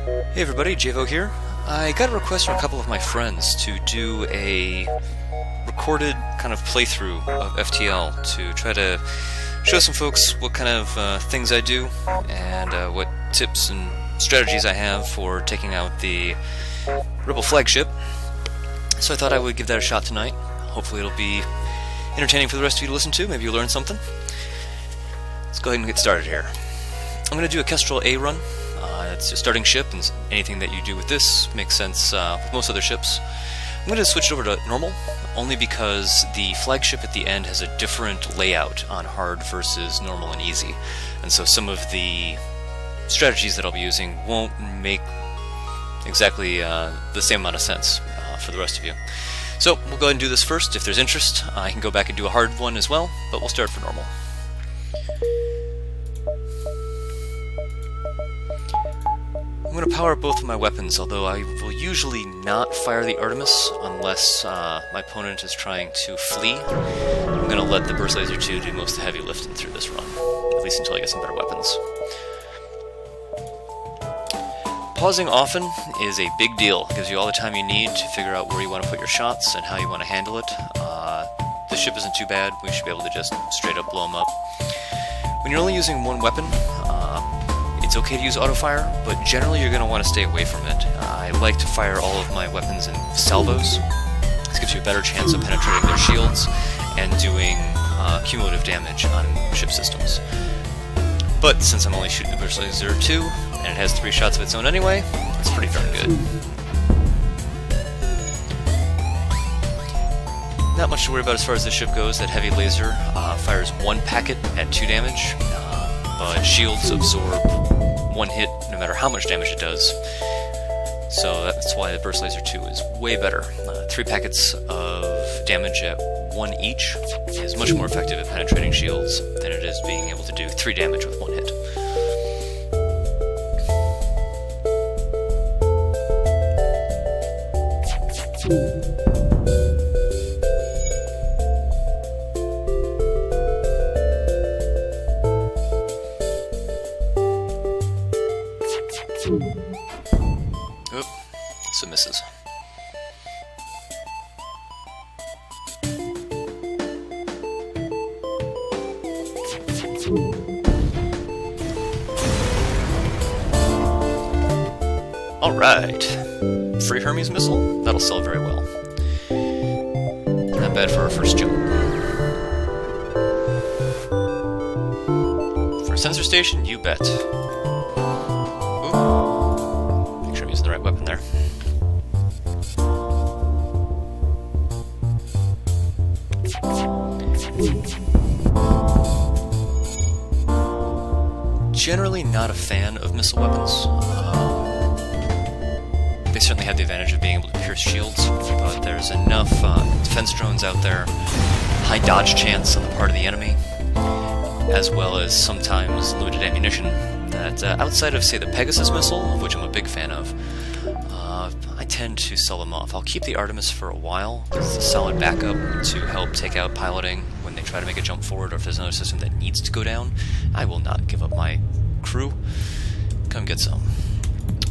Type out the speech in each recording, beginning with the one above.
Hey everybody, JayVo here. I got a request from a couple of my friends to do a recorded kind of playthrough of FTL to try to show some folks what kind of things I do and what tips and strategies I have for taking out the Rebel flagship. So I thought I would give that a shot tonight. Hopefully it'll be entertaining for the rest of you to listen to. Maybe you'll learn something. Let's go ahead and get started here. I'm going to do a Kestrel A run. It's a starting ship, and anything that you do with this makes sense with most other ships. I'm going to switch it over to normal, only because the flagship at the end has a different layout on hard versus normal and easy. And so some of the strategies that I'll be using won't make exactly the same amount of sense for the rest of you. So we'll go ahead and do this first. If there's interest, I can go back and do a hard one as well, but we'll start for normal. I'm going to power up both of my weapons, although I will usually not fire the Artemis unless my opponent is trying to flee. I'm going to let the Burst Laser 2 do most of the heavy lifting through this run, at least until I get some better weapons. Pausing often is a big deal. It gives you all the time you need to figure out where you want to put your shots and how you want to handle it. This ship isn't too bad. We should be able to just straight up blow them up. When you're only using one weapon, it's okay to use auto-fire, but generally you're going to want to stay away from it. I like to fire all of my weapons in salvos. This gives you a better chance of penetrating their shields and doing cumulative damage on ship systems. But since I'm only shooting the Burst Laser 2, and it has 3 shots of its own anyway, it's pretty darn good. Not much to worry about as far as this ship goes. That heavy laser fires 1 packet at 2 damage, but shields absorb 1 hit no matter how much damage it does. So that's why the Burst Laser 2 is way better. 3 packets of damage at 1 each is much more effective at penetrating shields than it is being able to do 3 damage with 1 hit. Oop, some misses. Alright. Free Hermes missile? That'll sell very well. Not bad for our first jump. For a sensor station, you bet. Make sure I'm using the right weapon there. Generally not a fan of missile weapons. They certainly have the advantage of being able to pierce shields, but there's enough defense drones out there, high dodge chance on the part of the enemy, as well as sometimes limited ammunition, that outside of, say, the Pegasus missile, of which I'm a big fan of, I tend to sell them off. I'll keep the Artemis for a while, because it's a solid backup to help take out piloting when they try to make a jump forward, or if there's another system that needs to go down. I will not give up my crew. Come get some.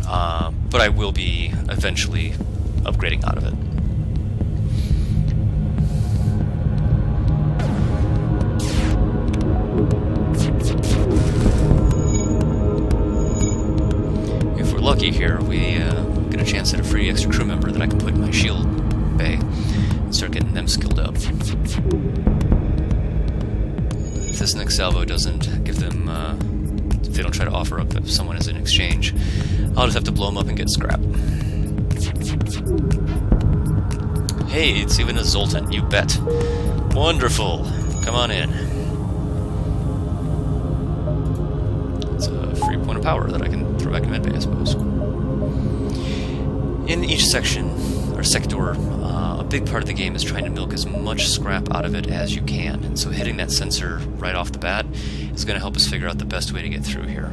But I will be eventually upgrading out of it. If we're lucky here, we get a chance at a free extra crew member that I can put in my shield bay and start getting them skilled up. If this next salvo doesn't give them, if they don't try to offer up if someone is in exchange, I'll just have to blow them up and get scrap. Hey, it's even a Zoltan, you bet. Wonderful. Come on in. It's a free point of power that I can throw back in medbay, I suppose. In each section, or sector, a big part of the game is trying to milk as much scrap out of it as you can, and so hitting that sensor right off the bat is going to help us figure out the best way to get through here.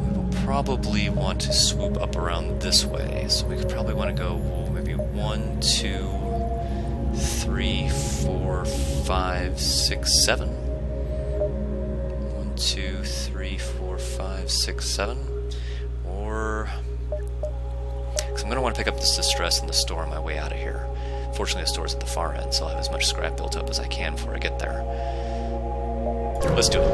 We will probably want to swoop up around this way, so we could probably want to go maybe 1, 2, 3, 4, 5, 6, 7. 1, 2, 3, 4, 5, 6, 7. Or... because I'm going to want to pick up this distress in the store on my way out of here. Fortunately, the store's at the far end, so I'll have as much scrap built up as I can before I get there. Let's do it.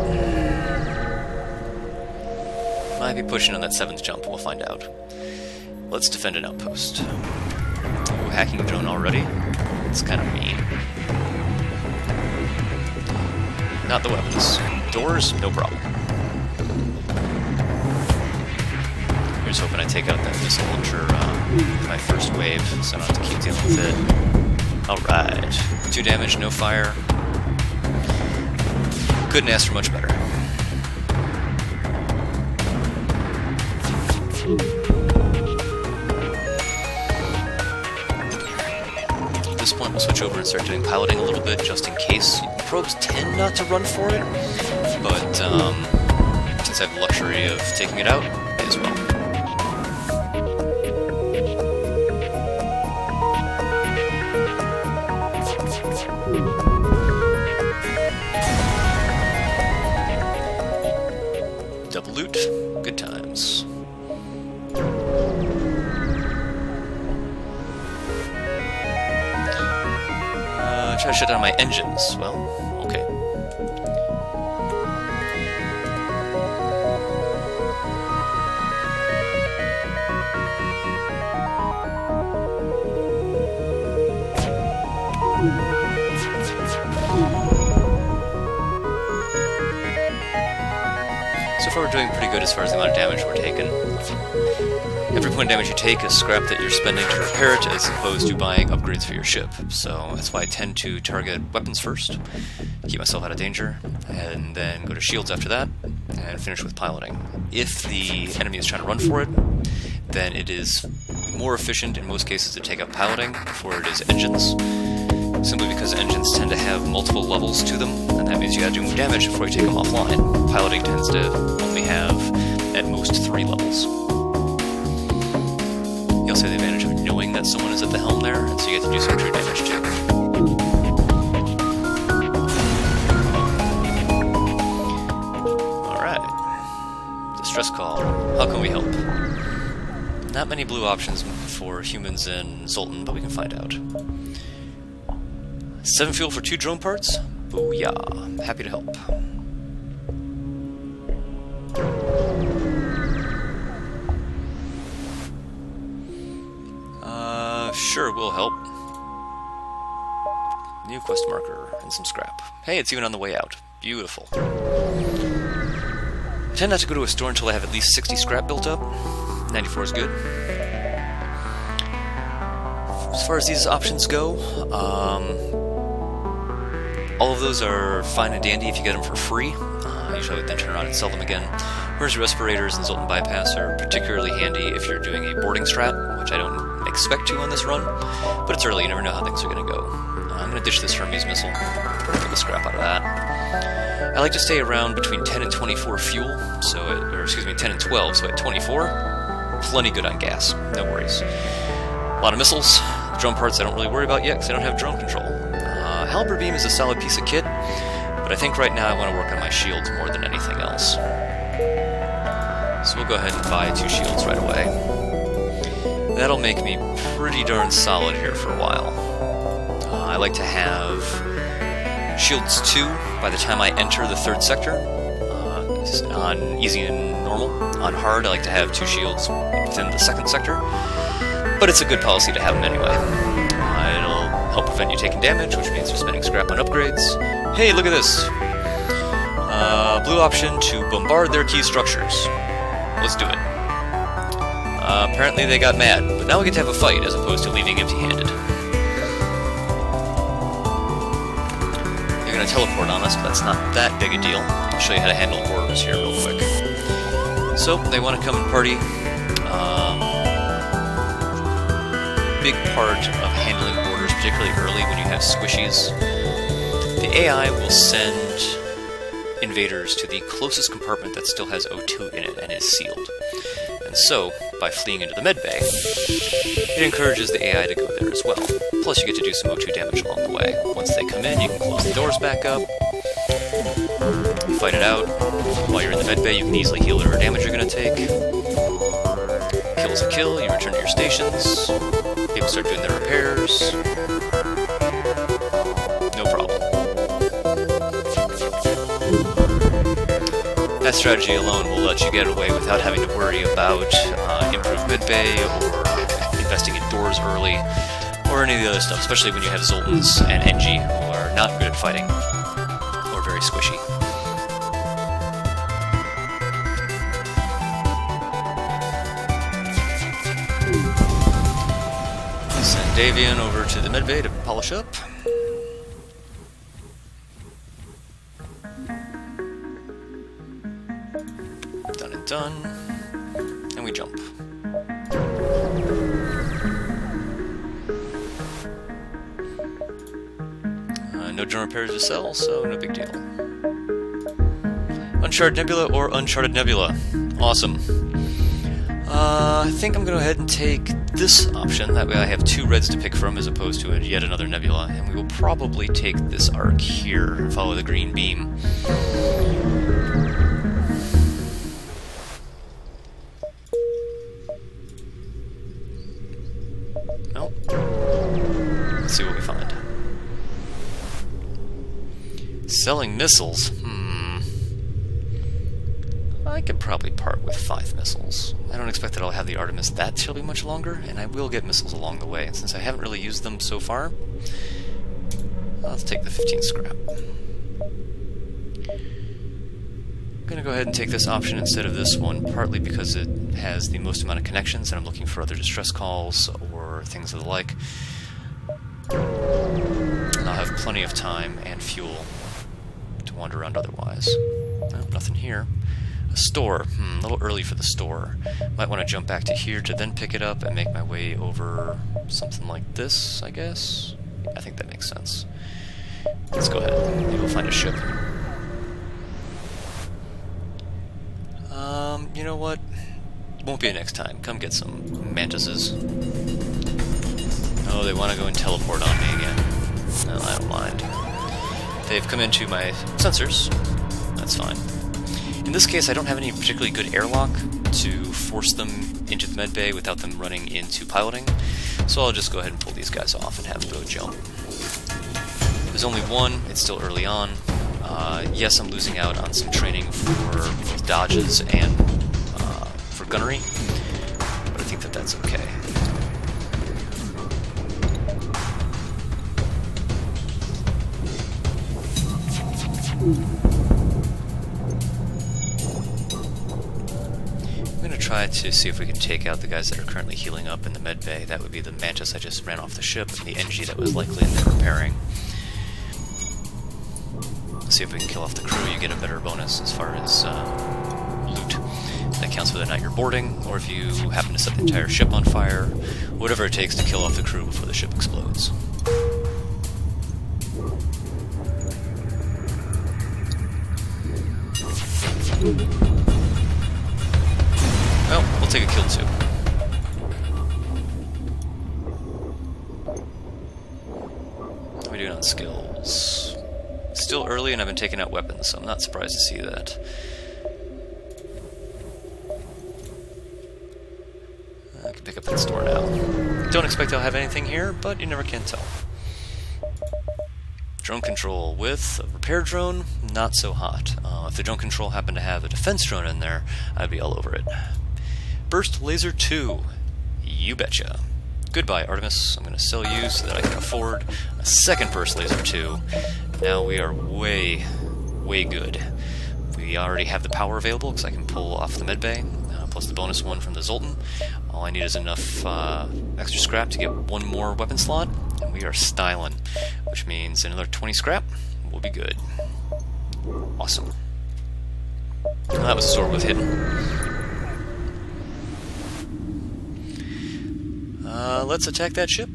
Might be pushing on that 7th jump, we'll find out. Let's defend an outpost. Ooh, hacking drone already? It's kind of mean. Not the weapons. Doors, no problem. I'm just hoping I take out that missile launcher my first wave, so I don't have to keep dealing with it. Alright. 2 damage, no fire. Couldn't ask for much better. At this point, we'll switch over and start doing piloting a little bit, just in case. Probes tend not to run for it, but since I have the luxury of taking it out, may as well. Double loot, good times. Try to shut down my engines. Well, okay. So far we're doing pretty good as far as the amount of damage we're taking. Every point of damage you take is scrap that you're spending to repair it, as opposed to buying upgrades for your ship. So that's why I tend to target weapons first, keep myself out of danger, and then go to shields after that, and finish with piloting. If the enemy is trying to run for it, then it is more efficient in most cases to take out piloting before it is engines, simply because engines tend to have multiple levels to them, and that means you gotta do more damage before you take them offline. Piloting tends to only have, at most, 3 levels. You also have the advantage of knowing that someone is at the helm there, and so you get to do some true damage too. Alright. Distress call. How can we help? Not many blue options for humans in Zoltan, but we can find out. 7 fuel for 2 drone parts? Booyah. Happy to help. Sure, we'll help. New quest marker and some scrap. Hey, it's even on the way out. Beautiful. I tend not to go to a store until I have at least 60 scrap built up. 94 is good. As far as these options go, all of those are fine and dandy if you get them for free. Usually I would then turn around and sell them again. Emergency respirators and Zoltan bypass are particularly handy if you're doing a boarding strat, which I don't expect to on this run, but it's early, you never know how things are going to go. I'm going to ditch this Hermes missile, get the scrap out of that. I like to stay around between 10 and 24 fuel, or 10 and 12, so at 24, plenty good on gas, no worries. A lot of missiles, drone parts I don't really worry about yet because I don't have drone control. Halberd beam is a solid piece of kit, but I think right now I want to work on my shields more than anything else. So we'll go ahead and buy 2 shields right away. That'll make me pretty darn solid here for a while. I like to have shields 2 by the time I enter the 3rd sector. On easy and normal. On hard, I like to have 2 shields within the 2nd sector. But it's a good policy to have them anyway. It'll help prevent you taking damage, which means you're spending scrap on upgrades. Hey, look at this! Blue option to bombard their key structures. Let's do it. Apparently they got mad, but now we get to have a fight as opposed to leaving empty-handed. They're going to teleport on us, but that's not that big a deal. I'll show you how to handle orders here real quick. So, they want to come and party. Big part of handling orders, particularly early when you have squishies. The AI will send invaders to the closest compartment that still has O2 in it and is sealed. And so, by fleeing into the medbay, it encourages the AI to go there as well. Plus you get to do some O2 damage along the way. Once they come in, you can close the doors back up, fight it out. While you're in the medbay, you can easily heal whatever damage you're going to take. level's a kill, you return to your stations, people start doing their repairs. No problem. That strategy alone will let you get away without having to worry about improved mid-bay or investing in doors early or any of the other stuff, especially when you have Zoltans and NG who are not good at fighting or very squishy. Send Davian over to the mid-bay to polish up. Done, and we jump. No drone repairs to sell, so no big deal. Uncharted Nebula or Uncharted Nebula. Awesome. I think I'm going to go ahead and take this option, that way I have 2 reds to pick from as opposed to yet another nebula, and we will probably take this arc here and follow the green beam. Let's see what we find. Selling missiles? I could probably part with 5 missiles. I don't expect that I'll have the Artemis that terribly much longer, and I will get missiles along the way. And since I haven't really used them so far, let's take the 15 scrap. I'm going to go ahead and take this option instead of this one, partly because it has the most amount of connections, and I'm looking for other distress calls or things of the like. And I'll have plenty of time and fuel to wander around otherwise. Well, nothing here. A store. A little early for the store. Might want to jump back to here to then pick it up and make my way over something like this, I guess. I think that makes sense. Let's go ahead. Maybe we'll find a ship. You know what? Won't be next time. Come get some mantises. Oh, they want to go and teleport on me again. No, I don't mind. They've come into my sensors. That's fine. In this case, I don't have any particularly good airlock to force them into the medbay without them running into piloting, so I'll just go ahead and pull these guys off and have them go jump. There's only one, it's still early on. Yes, I'm losing out on some training for both dodges and for gunnery, but I think that that's okay. I'm going to try to see if we can take out the guys that are currently healing up in the med bay. That would be the Mantis I just ran off the ship and the NG that was likely in there repairing. See if we can kill off the crew. You get a better bonus as far as loot. That counts whether or not you're boarding, or if you happen to set the entire ship on fire, whatever it takes to kill off the crew before the ship explodes. Well, we'll take a kill too. What are we doing on skills? Still early and I've been taking out weapons, so I'm not surprised to see that. I can pick up that store now. Don't expect I'll have anything here, but you never can tell. Drone control with a repair drone, not so hot. If the drone control happened to have a defense drone in there, I'd be all over it. Burst Laser 2. You betcha. Goodbye, Artemis. I'm going to sell you so that I can afford a second Burst Laser 2. Now we are way, way good. We already have the power available because I can pull off the medbay, plus the bonus one from the Zoltan. All I need is enough extra scrap to get one more weapon slot, and we are styling, which means another 20 scrap will be good. Awesome. Well, that was sort of hidden. Let's attack that ship.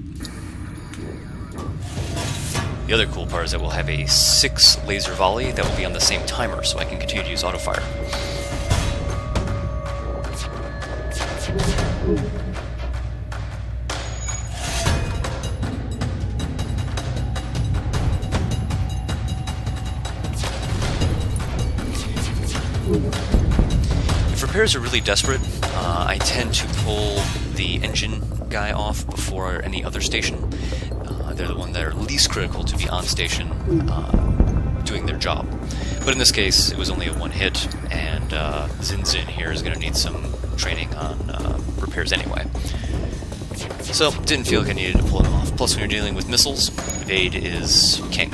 The other cool part is that we'll have a 6 laser volley that will be on the same timer, so I can continue to use autofire. If repairs are really desperate, I tend to pull the engine guy off before any other station. They're the one that are least critical to be on station doing their job. But in this case, it was only a one hit, and Zin Zin here is going to need some training on repairs anyway. So, didn't feel like I needed to pull him off. Plus, when you're dealing with missiles, evade is king.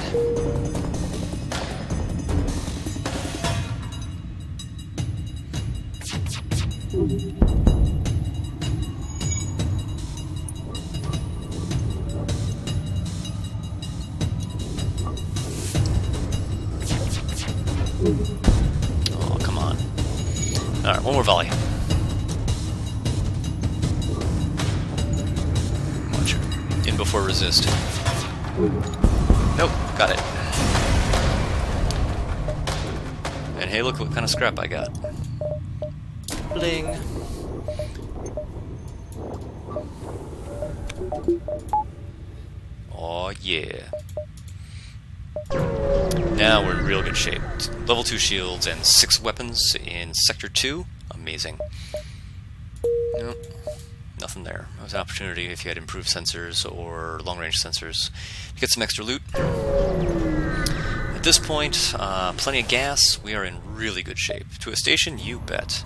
Oh, come on. Alright, one more volley. Watch. In before resist. Nope, got it. And hey, look what kind of scrap I got. Bling. Oh yeah. Now we're in real good shape. Level 2 shields and 6 weapons in Sector 2. Amazing. Nope. Nothing there. That was an opportunity if you had improved sensors or long-range sensors to get some extra loot. At this point, plenty of gas. We are in really good shape. To a station, you bet.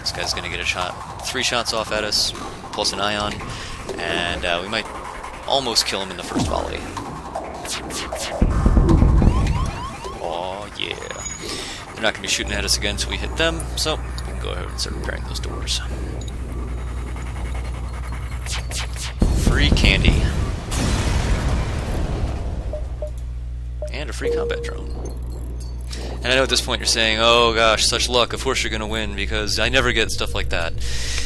This guy's gonna get a shot. 3 shots off at us, plus an ion, and we might almost kill him in the first volley. Oh yeah. They're not going to be shooting at us again until we hit them, so we can go ahead and start repairing those doors. Free candy. And a free combat drone. And I know at this point you're saying, oh gosh, such luck, of course you're going to win, because I never get stuff like that.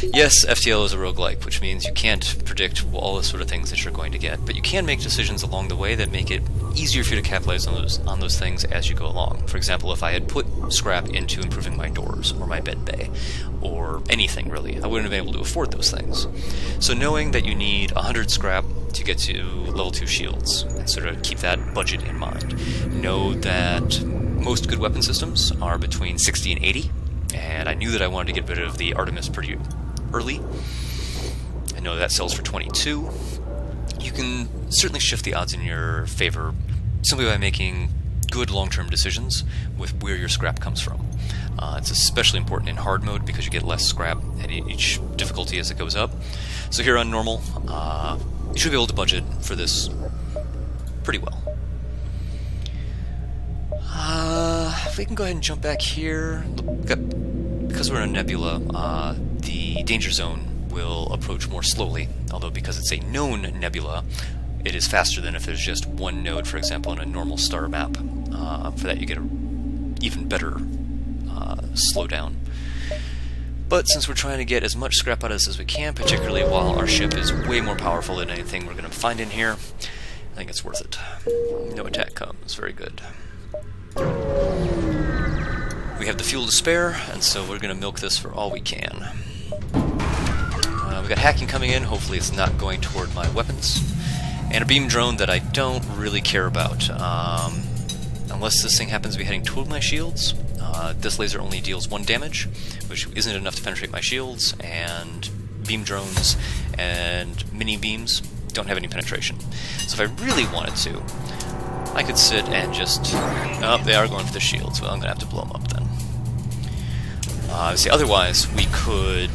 Yes, FTL is a roguelike, which means you can't predict all the sort of things that you're going to get, but you can make decisions along the way that make it easier for you to capitalize on those things as you go along. For example, if I had put scrap into improving my doors, or my bed bay, or anything really, I wouldn't have been able to afford those things. So knowing that you need 100 scrap to get to level 2 shields, and sort of keep that budget in mind. Know that most good weapon systems are between 60 and 80, and I knew that I wanted to get rid of the Artemis pretty early. I know that sells for 22. You can certainly shift the odds in your favor simply by making good long-term decisions with where your scrap comes from. It's especially important in hard mode because you get less scrap at each difficulty as it goes up. So here on normal, you should be able to budget for this pretty well. We can go ahead and jump back here. Because we're in a nebula, the danger zone will approach more slowly, although because it's a known nebula, it is faster than if there's just one node, for example, in a normal star map. For that you get an even better slowdown. But since we're trying to get as much scrap out of this as we can, particularly while our ship is way more powerful than anything we're going to find in here, I think it's worth it. No attack comes. Very good. We have the fuel to spare, and so we're going to milk this for all we can. We got hacking coming in. Hopefully it's not going toward my weapons. And a beam drone that I don't really care about. Unless this thing happens to be heading toward my shields. This laser only deals 1 damage, which isn't enough to penetrate my shields, and beam drones and mini beams don't have any penetration. So if I really wanted to, I could sit and just... Oh, they are going for the shields. Well, I'm going to have to blow them up then. See, otherwise, we could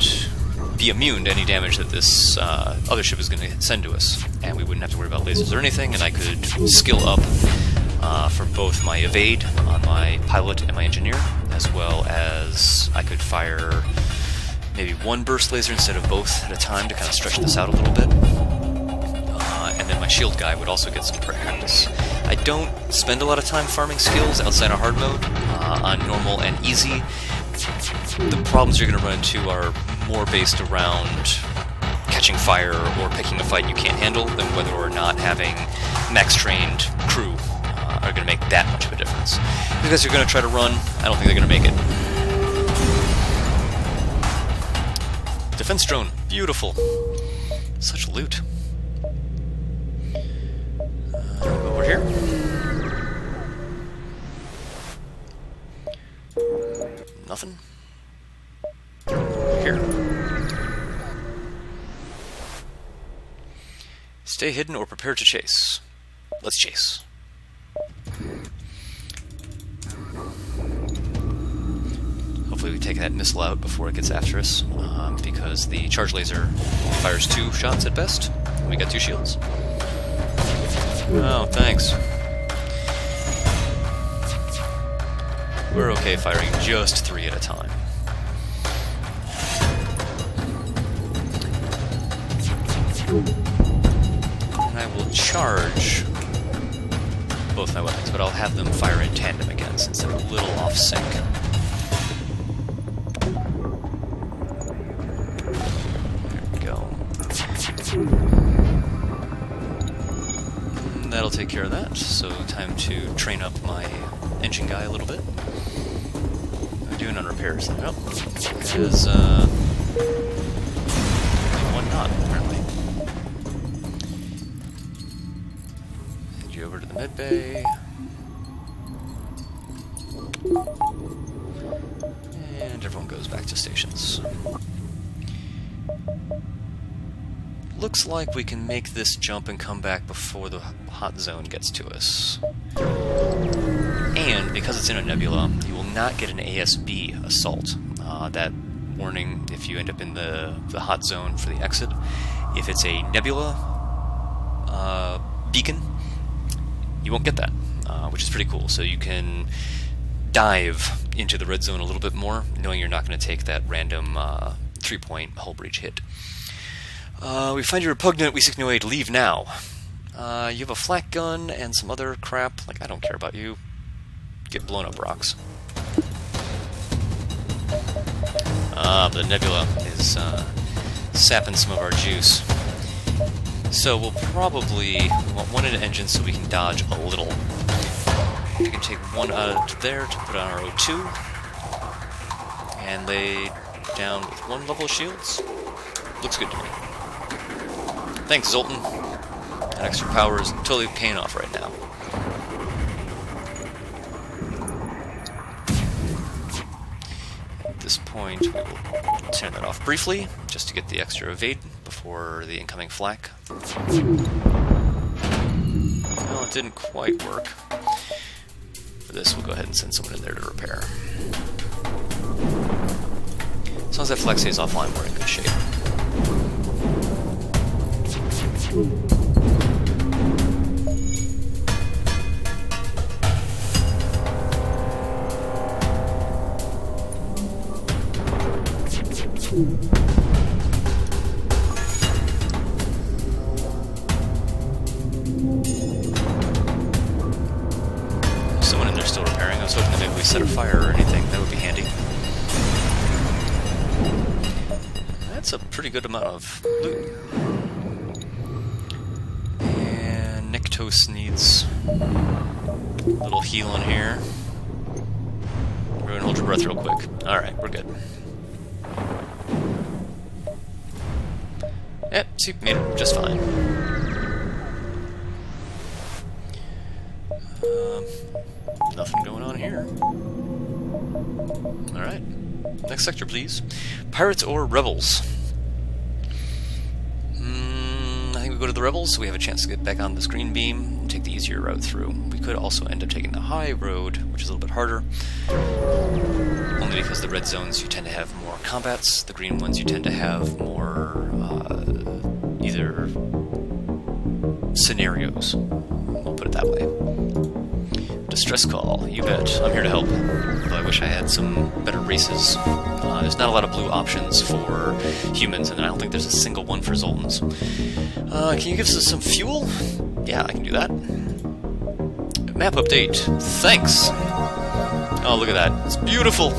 be immune to any damage that this other ship is going to send to us, and we wouldn't have to worry about lasers or anything, and I could skill up for both my evade on my pilot and my engineer, as well as I could fire maybe 1 burst laser instead of both at a time to kind of stretch this out a little bit. And then my shield guy would also get some practice. I don't spend a lot of time farming skills outside of hard mode. On normal and easy, the problems you're going to run into are more based around catching fire or picking a fight you can't handle than whether or not having max-trained crew are going to make that much of a difference. Because you're going to try to run, I don't think they're going to make it. Defense drone, beautiful. Such loot. Over here. Nothing. Stay hidden or prepare to chase. Let's chase. Hopefully we take that missile out before it gets after us, because the charge laser fires 2 shots at best. We got 2 shields. Oh, thanks. We're okay firing just 3 at a time. And I will charge both my weapons, but I'll have them fire in tandem again since they're a little off sync. There we go. And that'll take care of that, so time to train up my engine guy a little bit. I'm doing on repairs. Well, because one knot apparently. Send you over to the med bay. And everyone goes back to stations. Looks like we can make this jump and come back before the hot zone gets to us. And because it's in a nebula, you will not get an ASB assault. That warning if you end up in the hot zone for the exit. If it's a nebula beacon, you won't get that, which is pretty cool. So you can dive into the red zone a little bit more, knowing you're not going to take that random 3-point hull breach hit. We find you repugnant, we seek no aid, leave now. You have a flak gun and some other crap, like I don't care about you. Get blown up rocks. The nebula is sapping some of our juice. So we'll probably want one in the engine so we can dodge a little. We can take one out of there to put on our O2. And lay down with 1 level of shields. Looks good to me. Thanks, Zoltan. That extra power is totally paying off right now. At this point, we will turn that off briefly, just to get the extra evade before the incoming flak. Well, it didn't quite work. For this, we'll go ahead and send someone in there to repair. As long as that flak stays offline, we're in good shape. Someone in there still repairing. I was hoping that maybe we set a fire or anything. That would be handy. That's a pretty good amount of loot. And Nyctos needs a little healing here. Everyone hold your breath real quick. Alright, we're good. Yep, see, made it just fine. Nothing going on here. Alright. Next sector, please. Pirates or Rebels? I think we go to the Rebels, so we have a chance to get back on the screen beam and take the easier route through. We could also end up taking the high road, which is a little bit harder. Only because the red zones you tend to have more combats, the green ones you tend to have more either scenarios. We'll put it that way. Distress call, you bet. I'm here to help. Although I wish I had some better races. There's not a lot of blue options for humans, and I don't think there's a single one for Zoltans. Can you give us some fuel? Yeah, I can do that. Map update. Thanks! Oh, look at that. It's beautiful!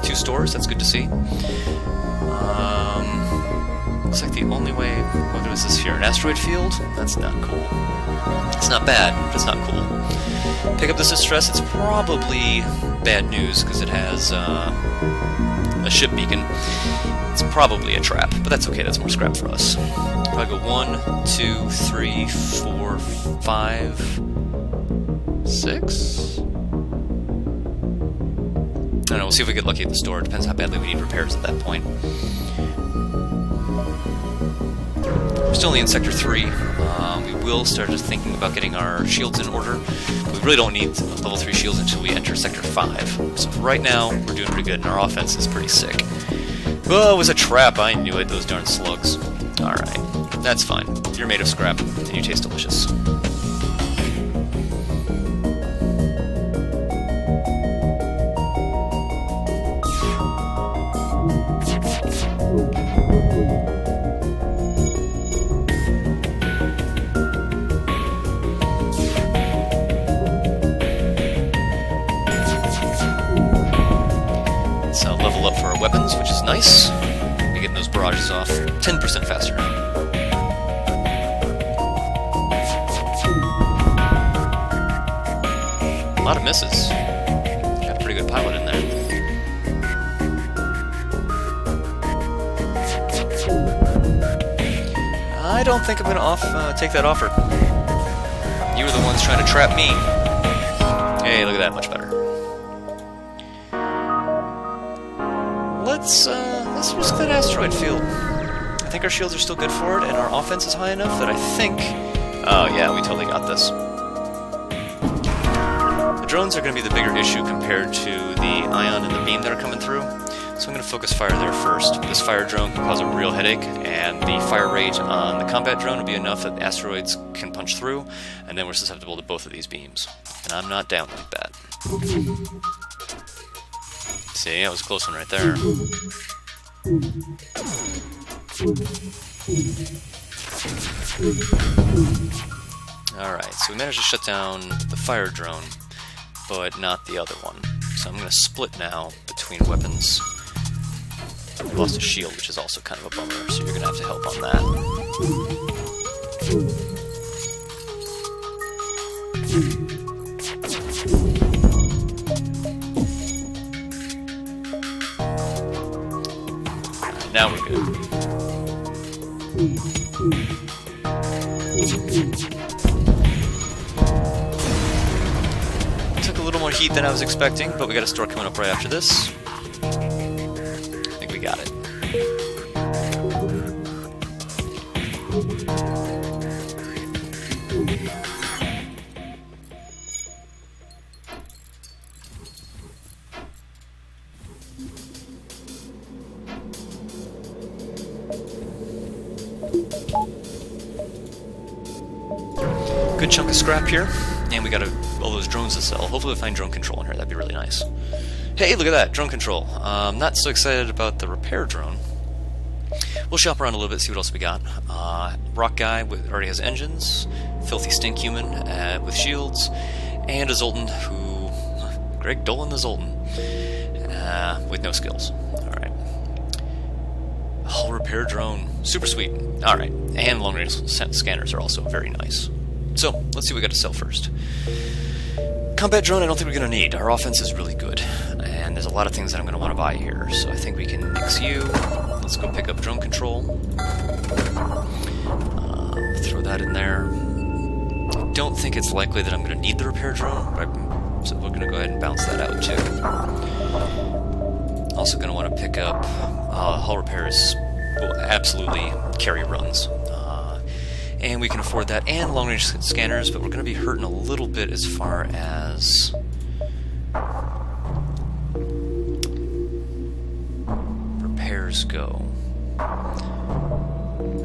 2 stores, that's good to see. Looks like the only way... What is this here? An asteroid field? That's not cool. It's not bad, but it's not cool. Pick up this distress. It's probably bad news because it has a ship beacon. It's probably a trap, but that's okay. That's more scrap for us. Probably go 1, 2, 3, 4, 5, 6. I don't know. We'll see if we get lucky at the store. It depends how badly we need repairs at that point. still only in Sector 3. We will start just thinking about getting our shields in order. We really don't need level 3 shields until we enter Sector 5. So right now, we're doing pretty good, and our offense is pretty sick. Oh, it was a trap. I knew it, those darn slugs. Alright, that's fine. You're made of scrap, and you taste delicious. So level up for our weapons, which is nice. Be getting those barrages off 10% faster. A lot of misses. Got a pretty good pilot in there. I don't think I'm gonna take that offer. You were the ones trying to trap me. Hey, look at that, much better. Let's risk that asteroid field. I think our shields are still good for it, and our offense is high enough that I think... Oh yeah, we totally got this. The drones are going to be the bigger issue compared to the ion and the beam that are coming through, so I'm going to focus fire there first. This fire drone can cause a real headache, and the fire rate on the combat drone will be enough that asteroids can punch through, and then we're susceptible to both of these beams. And I'm not down like that. See, that was a close one right there. Alright, so we managed to shut down the fire drone, but not the other one. So I'm going to split now between weapons. I lost a shield, which is also kind of a bummer, so you're going to have to help on that. Now we're good. Took a little more heat than I was expecting, but we got a store coming up right after this. I think we got it. Good chunk of scrap here, and we got all those drones to sell. Hopefully we'll find drone control in here, that'd be really nice. Hey, look at that, drone control. Not so excited about the repair drone. We'll shop around a little bit, see what else we got. Rock guy already has engines, filthy stink human with shields, and a Zoltan who... Greg Dolan the Zoltan, with no skills. Alright. Hull repair drone, super sweet. Alright, and long range scanners are also very nice. So, let's see what we got to sell first. Combat drone I don't think we're going to need. Our offense is really good, and there's a lot of things that I'm going to want to buy here, so I think we can nix you. Let's go pick up drone control. Throw that in there. I don't think it's likely that I'm going to need the repair drone, so we're going to go ahead and bounce that out too. Also going to want to pick up hull repairs. Will absolutely carry runs. And we can afford that, and long-range scanners, but we're going to be hurting a little bit as far as... repairs go.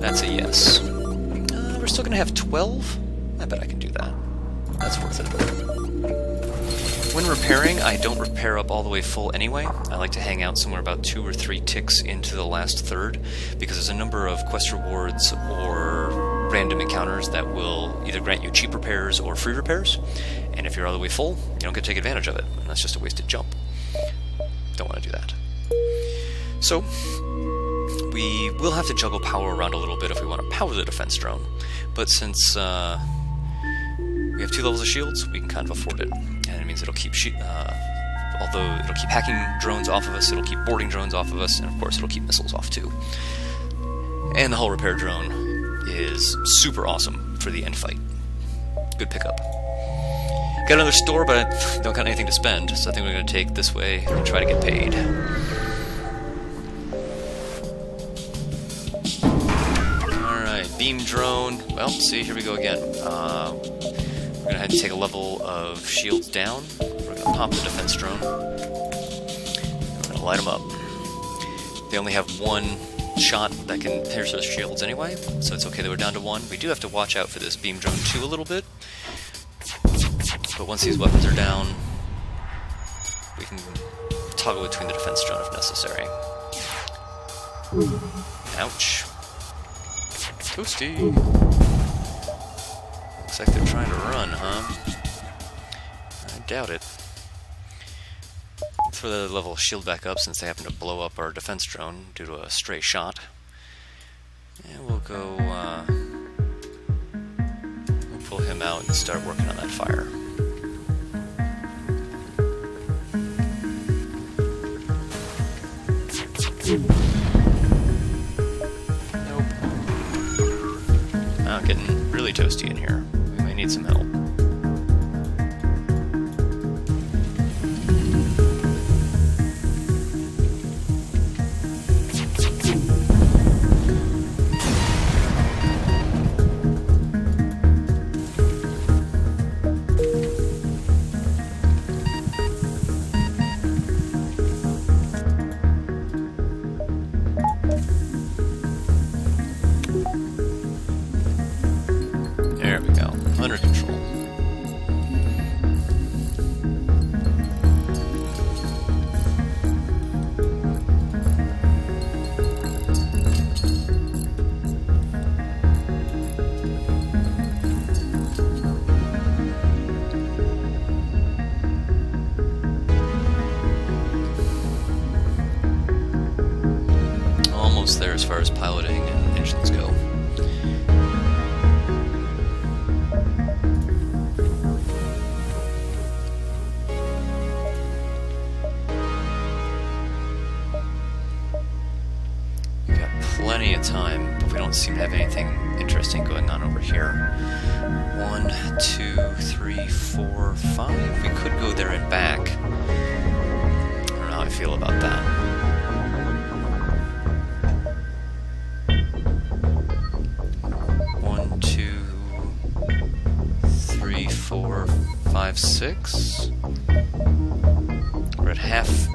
That's a yes. We're still going to have 12? I bet I can do that. That's worth it. When repairing, I don't repair up all the way full anyway. I like to hang out somewhere about 2 or 3 ticks into the last third, because there's a number of quest rewards or random encounters that will either grant you cheap repairs or free repairs, and if you're all the way full, you don't get to take advantage of it, and that's just a wasted jump. Don't want to do that. So, we will have to juggle power around a little bit if we want to power the defense drone, but since we have 2 levels of shields, we can kind of afford it, and it means it'll keep although it'll keep hacking drones off of us, it'll keep boarding drones off of us, and of course it'll keep missiles off too. And the hull repair drone is super awesome for the end fight. Good pickup. Got another store, but I don't got anything to spend, so I think we're going to take this way and try to get paid. Alright, beam drone. Well, see, here we go again. We're gonna have to take a level of shields down. We're gonna pop the defense drone. We're gonna light them up. They only have one shot that can pierce those shields anyway, so it's okay that we're down to one. We do have to watch out for this beam drone too a little bit. But once these weapons are down, we can toggle between the defense drone if necessary. Ouch. Toasty. Looks like they're trying to run, huh? I doubt it. Let's throw the level of shield back up since they happen to blow up our defense drone due to a stray shot. And we'll go, we'll pull him out and start working on that fire. Nope. Now getting really toasty in here. We may need some help. There we go. Under control. Almost there as far as piloting and engines go. Plenty of time, but we don't seem to have anything interesting going on over here. 1, 2, 3, 4, 5. We could go there and back. I don't know how I feel about that. 1, 2, 3, 4, 5, 6. We're at half.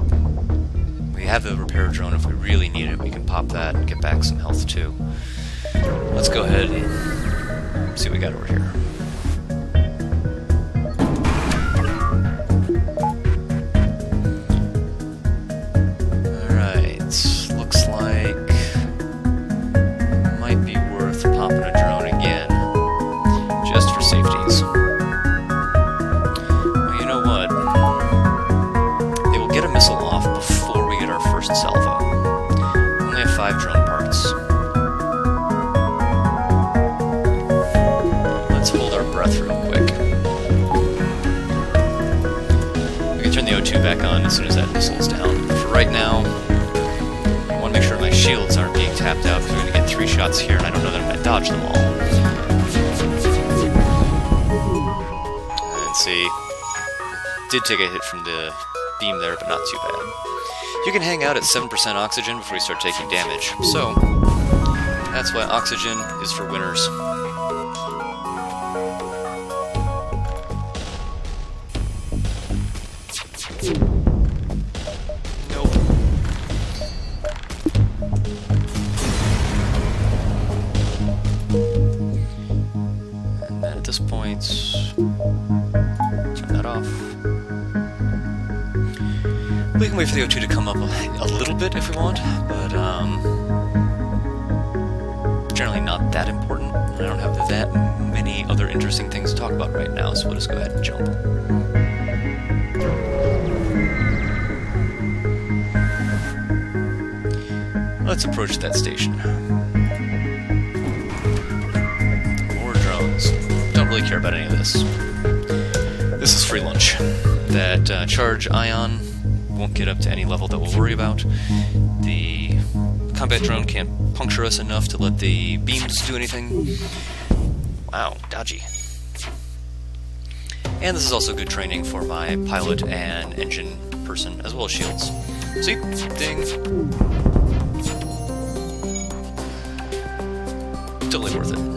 We have the repair drone. If we really need it, we can pop that and get back some health too. Let's go ahead and see what we got over here. Alright, looks like might be worth popping a drone again, just for safeties. Well, you know what? They will get a missile off before we get our first salvo. We only have 5 drone parts. Let's hold our breath real quick. We can turn the O2 back on as soon as that missile is down. But for right now, I want to make sure my shields aren't being tapped out because we're going to get 3 shots here and I don't know that I'm going to dodge them all. And see, did take a hit from the beam there, but not too bad. You can hang out at 7% oxygen before you start taking damage, so that's why oxygen is for winners. Nope. And then at this point, turn that off. We can wait for the O2 to come up a little bit if we want, but generally not that important. I don't have that many other interesting things to talk about right now, so we'll just go ahead and jump. Let's approach that station. More drones. Don't really care about any of this. This is free lunch. That charge ion won't get up to any level that we'll worry about. The combat drone can't puncture us enough to let the beams do anything. Wow, dodgy. And this is also good training for my pilot and engine person, as well as shields. See? Ding. Totally worth it.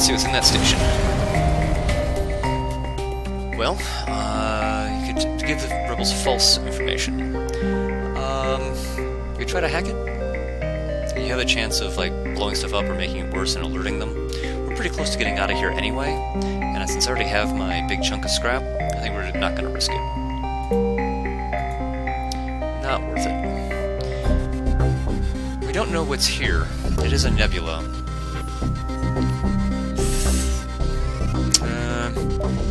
let's see what's in that station. Well, you could give the rebels false information. You could try to hack it. You have a chance of like blowing stuff up or making it worse and alerting them. We're pretty close to getting out of here anyway, and since I already have my big chunk of scrap, I think we're not going to risk it. Not worth it. We don't know what's here. It is a nebula.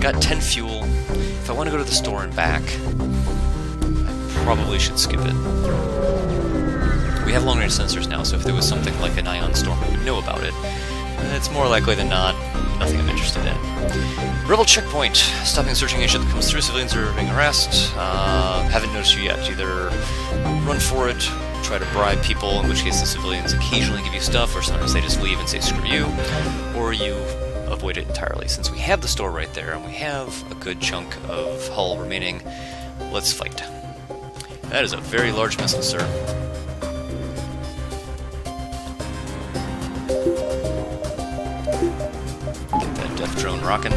Got 10 fuel. If I want to go to the store and back, I probably should skip it. We have long-range sensors now, so if there was something like an ion storm, we would know about it. It's more likely than not nothing I'm interested in. Rebel checkpoint. Stopping searching any ship that comes through. Civilians are being harassed. Haven't noticed you yet. Either run for it, try to bribe people, in which case the civilians occasionally give you stuff, or sometimes they just leave and say screw you, or you avoid it entirely. Since we have the store right there, and we have a good chunk of hull remaining, let's fight. That is a very large missile, sir. Get that death drone rocking.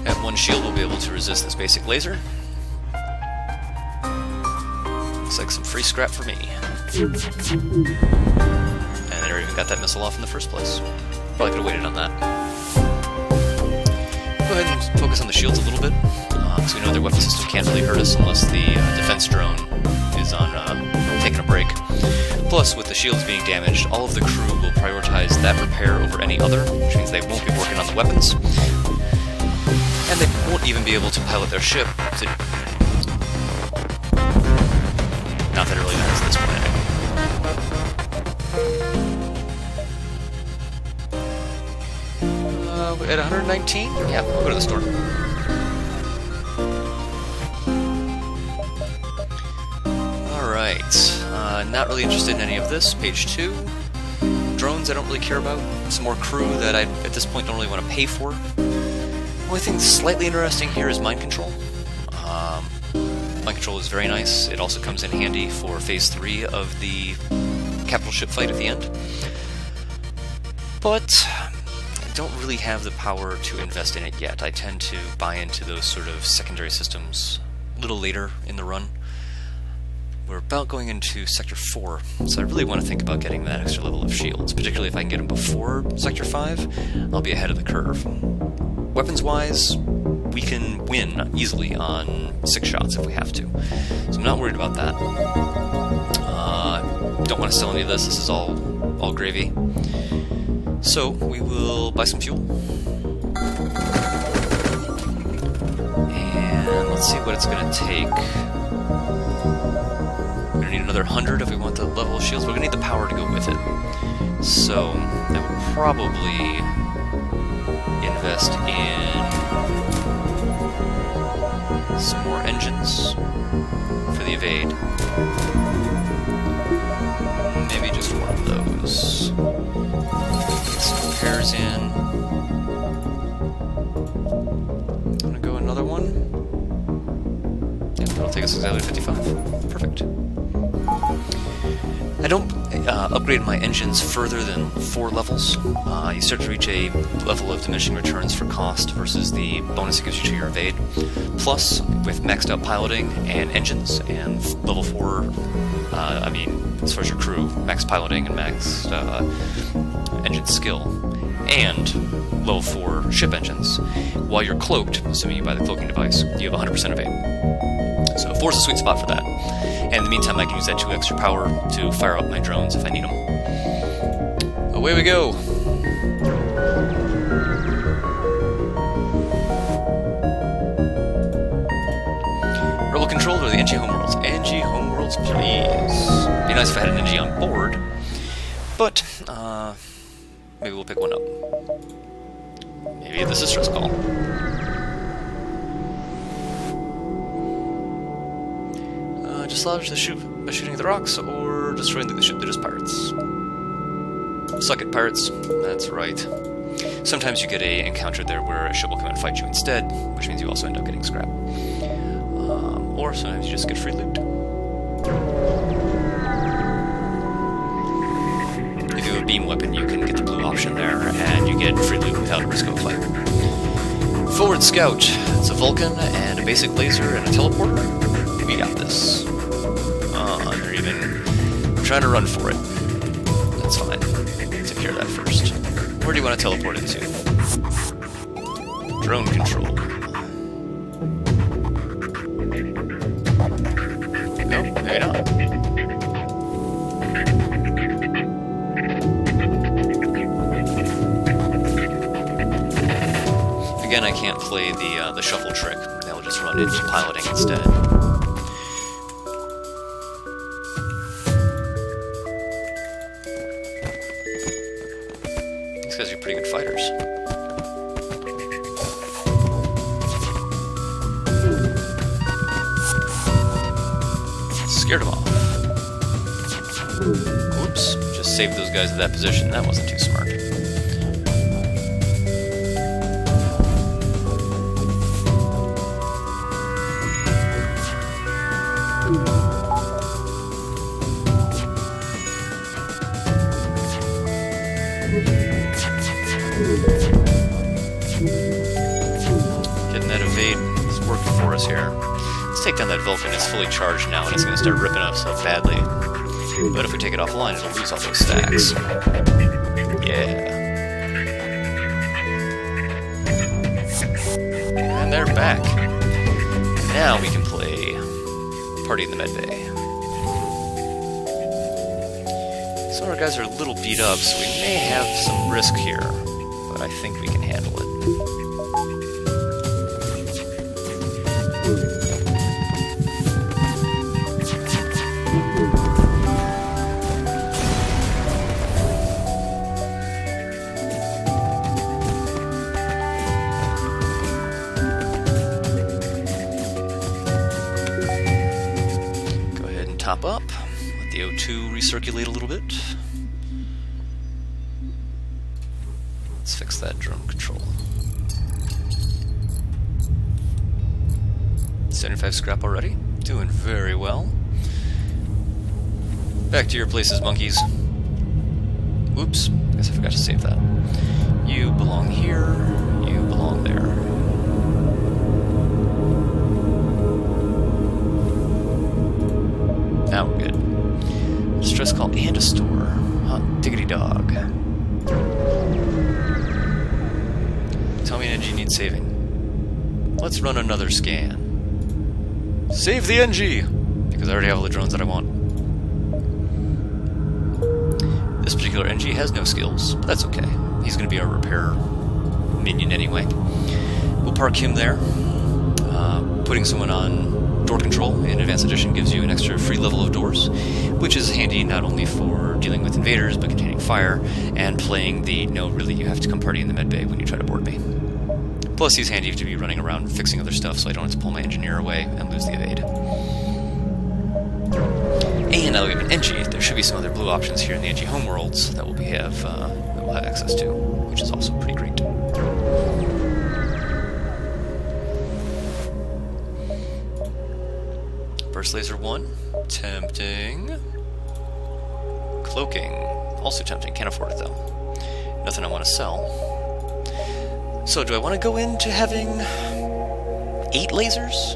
At one shield, we'll be able to resist this basic laser. Looks like some free scrap for me. And I never even got that missile off in the first place. Probably could have waited on that. Go ahead and focus on the shields a little bit, because we know their weapon system can't really hurt us unless the defense drone is on taking a break. Plus, with the shields being damaged, all of the crew will prioritize that repair over any other, which means they won't be working on the weapons. And they won't even be able to pilot their ship to... Not that it really matters at this point, at 119? Yeah, we'll go to the store. Alright, not really interested in any of this. Page 2. Drones I don't really care about. Some more crew that I, at this point, don't really want to pay for. Only thing slightly interesting here is mind control. Mind control is very nice. It also comes in handy for Phase 3 of the capital ship fight at the end. But I don't really have the power to invest in it yet. I tend to buy into those sort of secondary systems a little later in the run. We're about going into Sector 4, so I really want to think about getting that extra level of shields, particularly if I can get them before Sector 5, I'll be ahead of the curve. Weapons-wise, we can win easily on 6 shots if we have to, so I'm not worried about that. Don't want to sell any of this, this is all gravy. So, we will buy some fuel. And let's see what it's going to take. We're going to need another 100 if we want the level of shields. We're going to need the power to go with it. So, I would probably invest in some more engines for the evade. Maybe just one of those. Get some repairs in. I'm going to go another one. Yeah, that'll take us exactly to 55. Perfect. I don't upgrade my engines further than 4 levels. You start to reach a level of diminishing returns for cost versus the bonus it gives you to your evade. Plus, with maxed out piloting and engines, and level 4, as far as your crew, max piloting and max engine skill, and level 4 ship engines, while you're cloaked, assuming you buy the cloaking device, you have 100% evade. So 4 is a sweet spot for that. And in the meantime, I can use that 2 extra power to fire up my drones if I need them. Away we go! Rebel controlled or the NG homeworlds? NG homeworlds, please. Be nice if I had an NG on board, but maybe we'll pick one up. Maybe this is stress call. Dislodge the ship by shooting at the rocks, or destroying the ship. They're just pirates. Suck it, pirates. That's right. Sometimes you get a encounter there where a ship will come and fight you instead, which means you also end up getting scrap. Or sometimes you just get free loot. beam weapon, you can get the blue option there, and you get free loot without risk of a fight. Forward Scout. It's a Vulcan and a basic laser and a teleporter. We got this. They're even trying to run for it. That's fine. Take care of that first. Where do you want to teleport into? Drone control. Nope, maybe not. Again, I can't play the shuffle trick. I'll just run into piloting instead. These guys are pretty good fighters. Scared them off. Oops, just saved those guys at that position. That wasn't too smart. Getting that evade is working for us here. Let's take down that Vulcan. It's fully charged now, and it's going to start ripping us up badly. But if we take it offline, it'll lose all those stacks. Yeah. And they're back. Now we can play Party in the Medbay. Some of our guys are a little beat up, so we may have some risk here, but I think we can handle it. Go ahead and top up. Let the O2 recirculate a little bit. Let's fix that drone control. 75 scrap already. Doing very well. Back to your places, monkeys. Oops, guess I forgot to save that. You belong here, you belong there. Now we're good. Distress call and a store. Hot diggity dog. Tell me an NG needs saving. Let's run another scan. Save the NG! Because I already have all the drones that I want. This particular NG has no skills, but that's okay. He's going to be our repair minion anyway. We'll park him there. Putting someone on door control in Advanced Edition gives you an extra free level of doors, which is handy not only for dealing with invaders, but containing fire, and playing the no, really, you have to come party in the medbay when you try to board me. Plus, he's handy to be running around fixing other stuff, so I don't have to pull my engineer away and lose the evade. And now that we have an NG, there should be some other blue options here in the NG homeworlds that we'll have access to, which is also pretty great. Burst Laser 1, tempting. Cloaking, also tempting, can't afford it though. Nothing I want to sell. So do I want to go into having 8 lasers?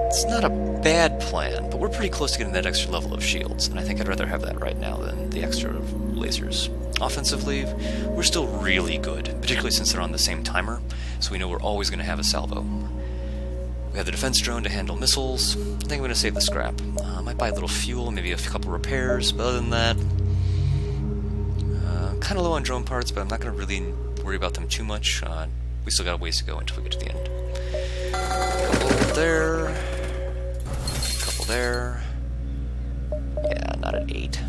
It's not a bad plan, but we're pretty close to getting that extra level of shields, and I think I'd rather have that right now than the extra lasers. Offensively, we're still really good, particularly since they're on the same timer, so we know we're always going to have a salvo. We have the defense drone to handle missiles. I think I'm going to save the scrap. I might buy a little fuel, maybe a couple repairs, but other than that, kind of low on drone parts, but I'm not going to really worry about them too much. We still got a ways to go until we get to the end. A couple there. A couple there. Yeah, not at 8.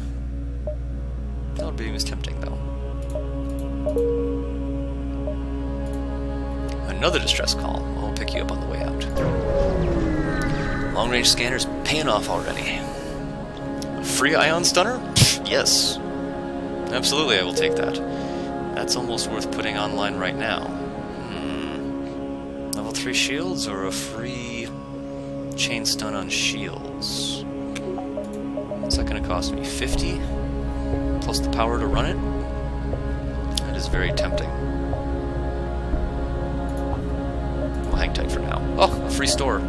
That would be as tempting, though. Another distress call. I'll pick you up on the way out. Long-range scanner's paying off already. A free ion stunner? Yes. Absolutely, I will take that. That's almost worth putting online right now. Level 3 shields or a free chain stun on shields? What's that going to cost me? 50? plus the power to run it. That is very tempting. We'll hang tight for now. Oh, a free store.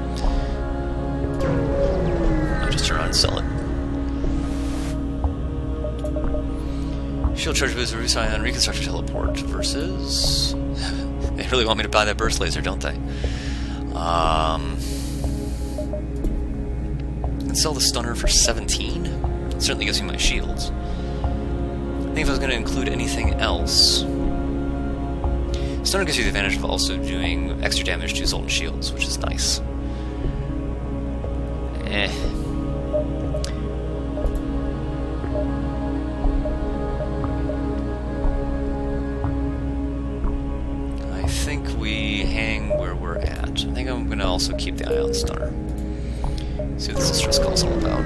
I'll just turn around and sell it. Shield charge boost, Resign, Reconstruction Teleport versus... They really want me to buy that burst laser, don't they? Let's sell the stunner for 17. It certainly gives me my shields. I think if I was going to include anything else... Stunner gives you the advantage of also doing extra damage to Zoltan shields, which is nice. I think we hang where we're at. I think I'm going to also keep the Ion Stunner. See what this distress call is all about.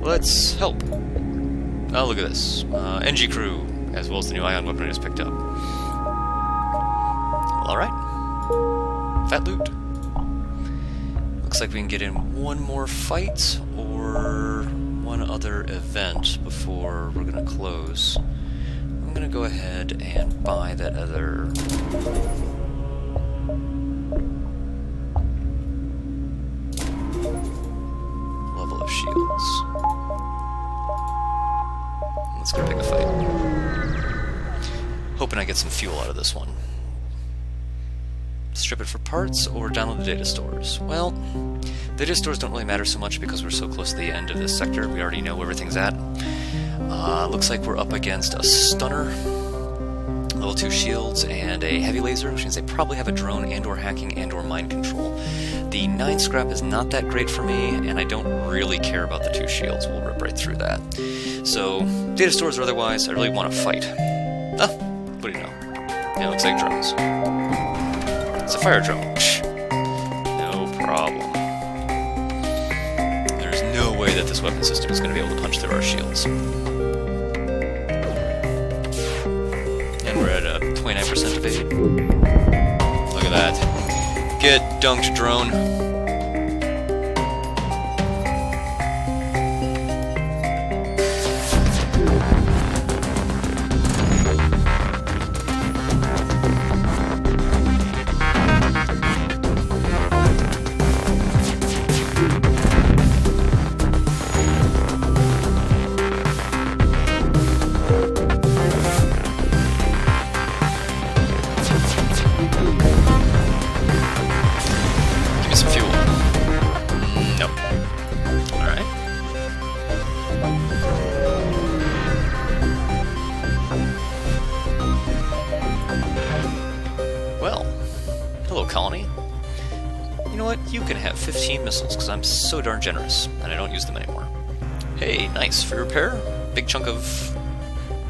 Let's help. Oh, look at this. NG crew, as well as the new Ion weapon I just picked up. Well, alright. Fat loot. Looks like we can get in one more fight, or one other event before we're going to close. I'm going to go ahead and buy that other... level of shields. Let's go pick a fight. Hoping I get some fuel out of this one. Strip it for parts, or download the data stores. Well, the data stores don't really matter so much because we're so close to the end of this sector. We already know where everything's at. Looks like we're up against a stunner, level 2 shields, and a heavy laser, which means they probably have a drone and/or hacking and/or mind control. The 9 scrap is not that great for me, and I don't really care about the 2 shields. We'll rip right through that. So, data stores or otherwise, I really want to fight. Ah, what do you know? Yeah, it looks like drones. It's a fire drone. No problem. There's no way that this weapon system is going to be able to punch through our shields. And we're at a 29% evade. Look at that. Get dunked, drone. Colony. You know what? You can have 15 missiles, because I'm so darn generous, and I don't use them anymore. Hey, nice. Free repair? Big chunk of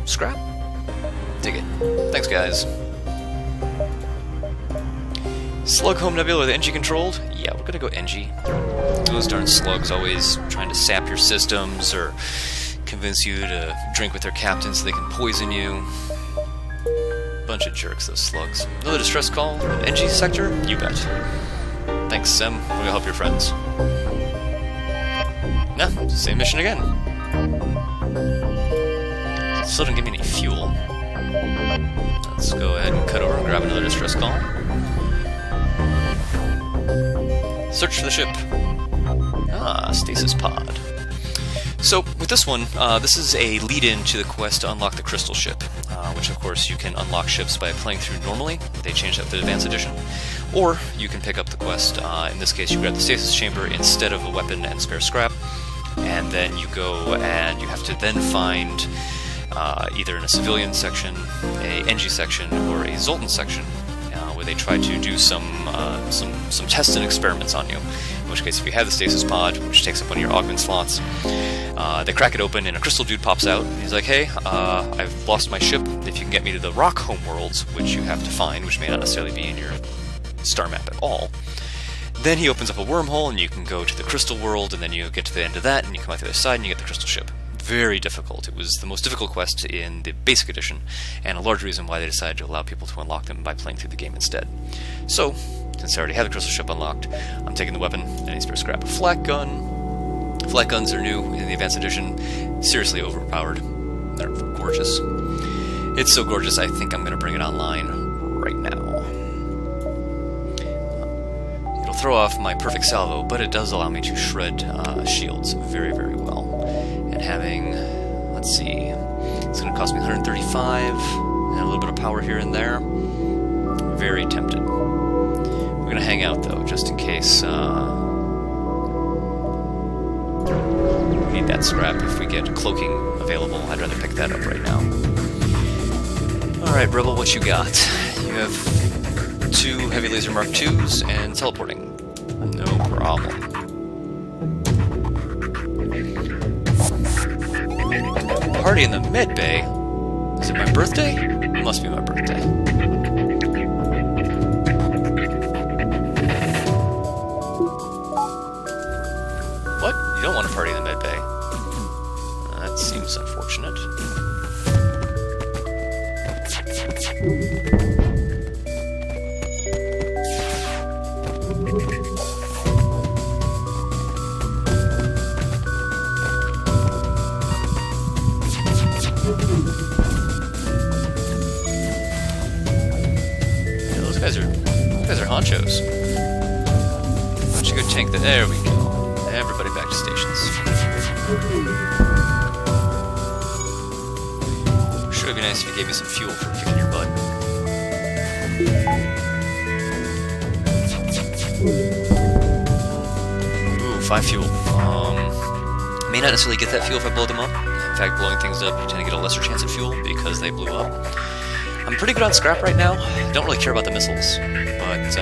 scrap? Dig it. Thanks, guys. Slug Home Nebula with NG controlled? Yeah, we're gonna go NG. Those darn slugs always trying to sap your systems, or convince you to drink with their captain so they can poison you. Bunch of jerks, those slugs. Another distress call? NG sector? You bet. Thanks, Sim. We're gonna help your friends. Nah, same mission again. Still didn't give me any fuel. Let's go ahead and cut over and grab another distress call. Search for the ship. Ah, stasis pod. So, with this one, this is a lead-in to the quest to unlock the crystal ship, which of course you can unlock ships by playing through normally. They changed that for the Advanced Edition. Or you can pick up the quest, in this case you grab the stasis chamber instead of a weapon and spare scrap, and then you go and you have to then find either in a civilian section, a NG section, or a Zoltan section, where they try to do some tests and experiments on you. In which case, if you have the stasis pod, which takes up one of your augment slots, they crack it open and a crystal dude pops out. And he's like, hey, I've lost my ship. If you can get me to the rock homeworlds, which you have to find, which may not necessarily be in your star map at all, then he opens up a wormhole and you can go to the crystal world, and then you get to the end of that and you come out the other side and you get the crystal ship. Very difficult. It was the most difficult quest in the basic edition, and a large reason why they decided to allow people to unlock them by playing through the game instead. So, since I already have the crystal ship unlocked, I'm taking the weapon, any spare scrap, a flak gun, Flat guns are new in the Advanced Edition. Seriously overpowered. They're gorgeous. It's so gorgeous, I think I'm going to bring it online right now. It'll throw off my perfect salvo, but it does allow me to shred shields very, very well. And having, let's see, it's going to cost me 135, and a little bit of power here and there. Very tempted. We're going to hang out, though, just in case we need that scrap if we get cloaking available. I'd rather pick that up right now. Alright, Rebel, what you got? You have 2 Heavy Laser Mark IIs and teleporting. No problem. Party in the med bay? Is it my birthday? It must be my birthday. What? You don't want to party in the med bay? That seems unfortunate. Yeah, those guys are honchos. Why don't you go tank the... There we go. Everybody back to stations. Sure, it'd be nice if you gave me some fuel for kicking your butt. Ooh, 5 fuel. May not necessarily get that fuel if I blow them up. In fact, blowing things up, you tend to get a lesser chance of fuel because they blew up. I'm pretty good on scrap right now. I don't really care about the missiles, but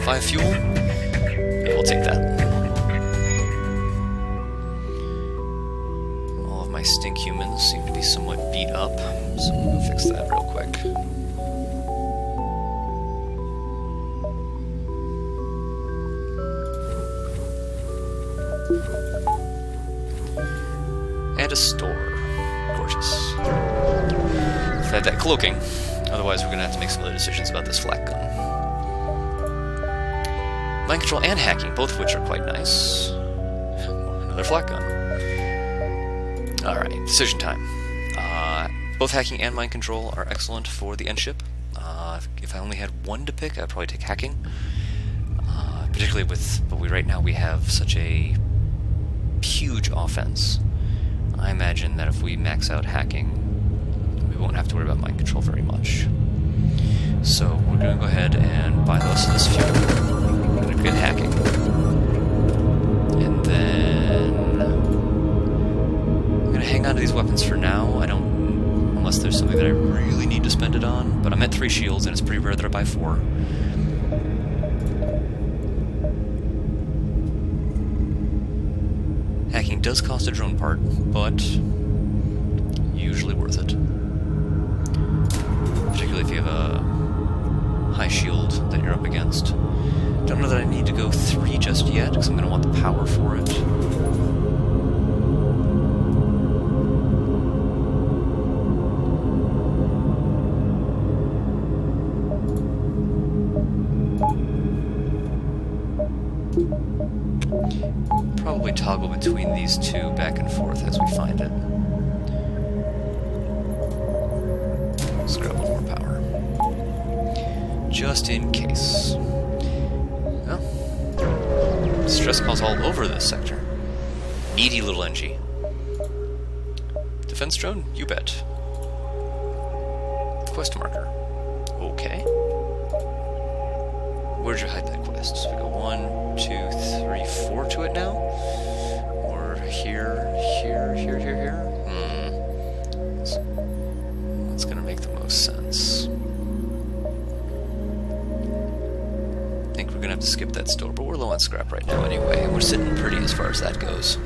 5 fuel, yeah, we'll take that. All of my stink humans seem to be somewhat beat up, so we'll fix that real quick. And a store. Gorgeous. If I had that cloaking, otherwise we're going to have to make some other decisions about this flak gun. Mind control and hacking, both of which are quite nice. Another flak gun. Alright, decision time. Both hacking and mind control are excellent for the end ship. If I only had one to pick, I'd probably take hacking. Particularly with, right now we have such a huge offense. I imagine that if we max out hacking, we won't have to worry about mind control very much. So we're going to go ahead and buy the rest of this fuel. We're going to get hacking. And then I'm going to hang on to these weapons for now. Unless there's something that I really need to spend it on. But I'm at 3 shields, and it's pretty rare that I buy 4. Hacking does cost a drone part, but usually worth it. Particularly if you have a high shield that you're up against. Don't know that I need to go 3 just yet, because I'm going to want the power for it. Probably toggle between these 2 back and forth as we find it. Let's grab a little more power. Just in case. Well, stress calls all over this sector. Needy little NG. Defense drone? You bet. Quest marker. Okay. Where'd you hide that quest? So we go 1, 2, 3, 4 to it now? Or here, here, here, here, here? That's gonna make the most sense. I think we're gonna have to skip that store, but we're low on scrap right now anyway, and we're sitting pretty as far as that goes.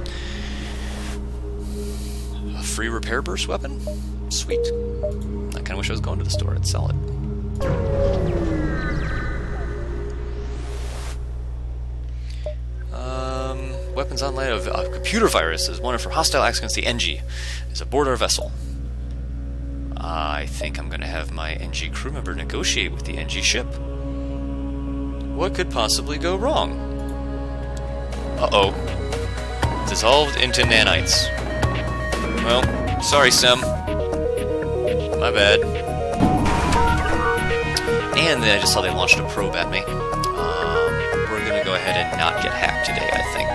A free repair burst weapon? Sweet. I kinda wish I was going to the store, I'd sell it. Weapons online of computer viruses, wanted for hostile acts against the NG, is aboard our vessel. I think I'm going to have my NG crew member negotiate with the NG ship. What could possibly go wrong? Uh-oh. Dissolved into nanites. Well, sorry, Sim. My bad. And then I just saw they launched a probe at me. We're gonna go ahead and not get hacked today, I think.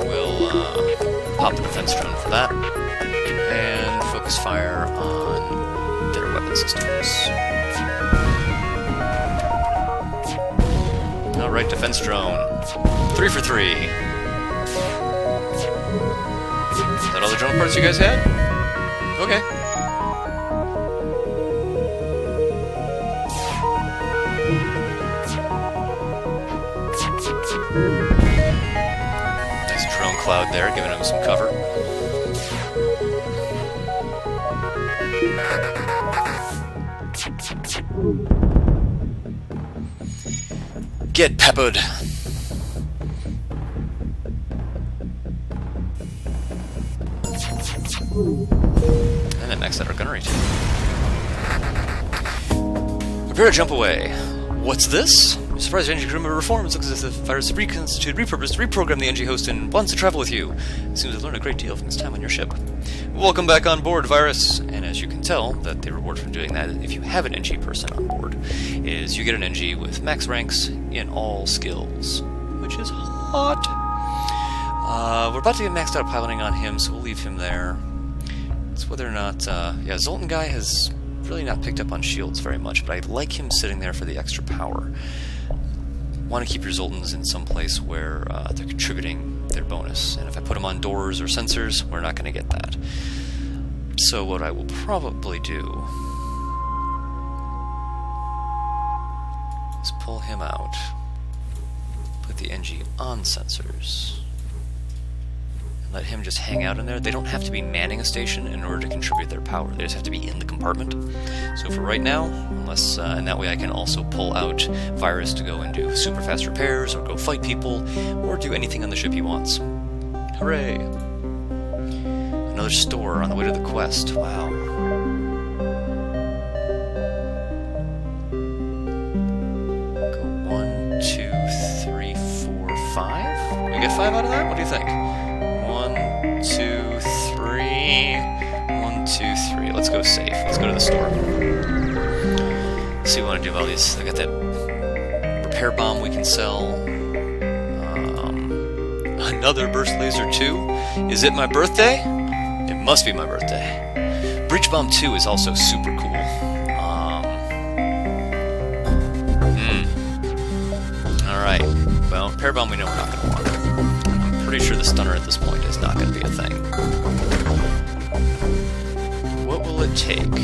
We'll pop the defense drone for that. And focus fire on their weapon systems. Alright, defense drone. 3 for 3. Is that all the drone parts you guys had? Okay. Nice drone cloud there, giving him some cover. Get peppered. And then max out our gunnery too. Prepare to jump away. What's this? I'm surprised your NG crew member reforms. Looks as if the virus is reconstituted, repurposed, reprogrammed the NG host and wants to travel with you. It seems I've learned a great deal from his time on your ship. Welcome back on board, Virus. And as you can tell, that the reward for doing that, if you have an NG person on board, is you get an NG with max ranks in all skills, which is hot. We're about to get maxed out piloting on him, so we'll leave him there. It's whether or not, yeah, Zoltan guy has really not picked up on shields very much, but I like him sitting there for the extra power. Want to keep your Zoltans in some place where they're contributing their bonus, and if I put them on doors or sensors, we're not going to get that. So what I will probably do is pull him out, put the NG on sensors, and let him just hang out in there. They don't have to be manning a station in order to contribute their power. They just have to be in the compartment. So for right now, unless, and that way I can also pull out Virus to go and do super fast repairs, or go fight people, or do anything on the ship he wants. Hooray! Another store on the way to the quest. Wow. Go 1, 2, 3, 4, 5. We get 5 out of that? What do you think? 1, 2, 3. 1, 2, 3. Let's go safe. Let's go to the store. Let's see what we want to do about these. I got that repair bomb we can sell. Another burst laser 2. Is it my birthday? It must be my birthday. Breach Bomb 2 is also super cool. Alright. Well, Repair Bomb we know we're not going to want. I'm pretty sure the stunner at this point is not going to be a thing. What will it take?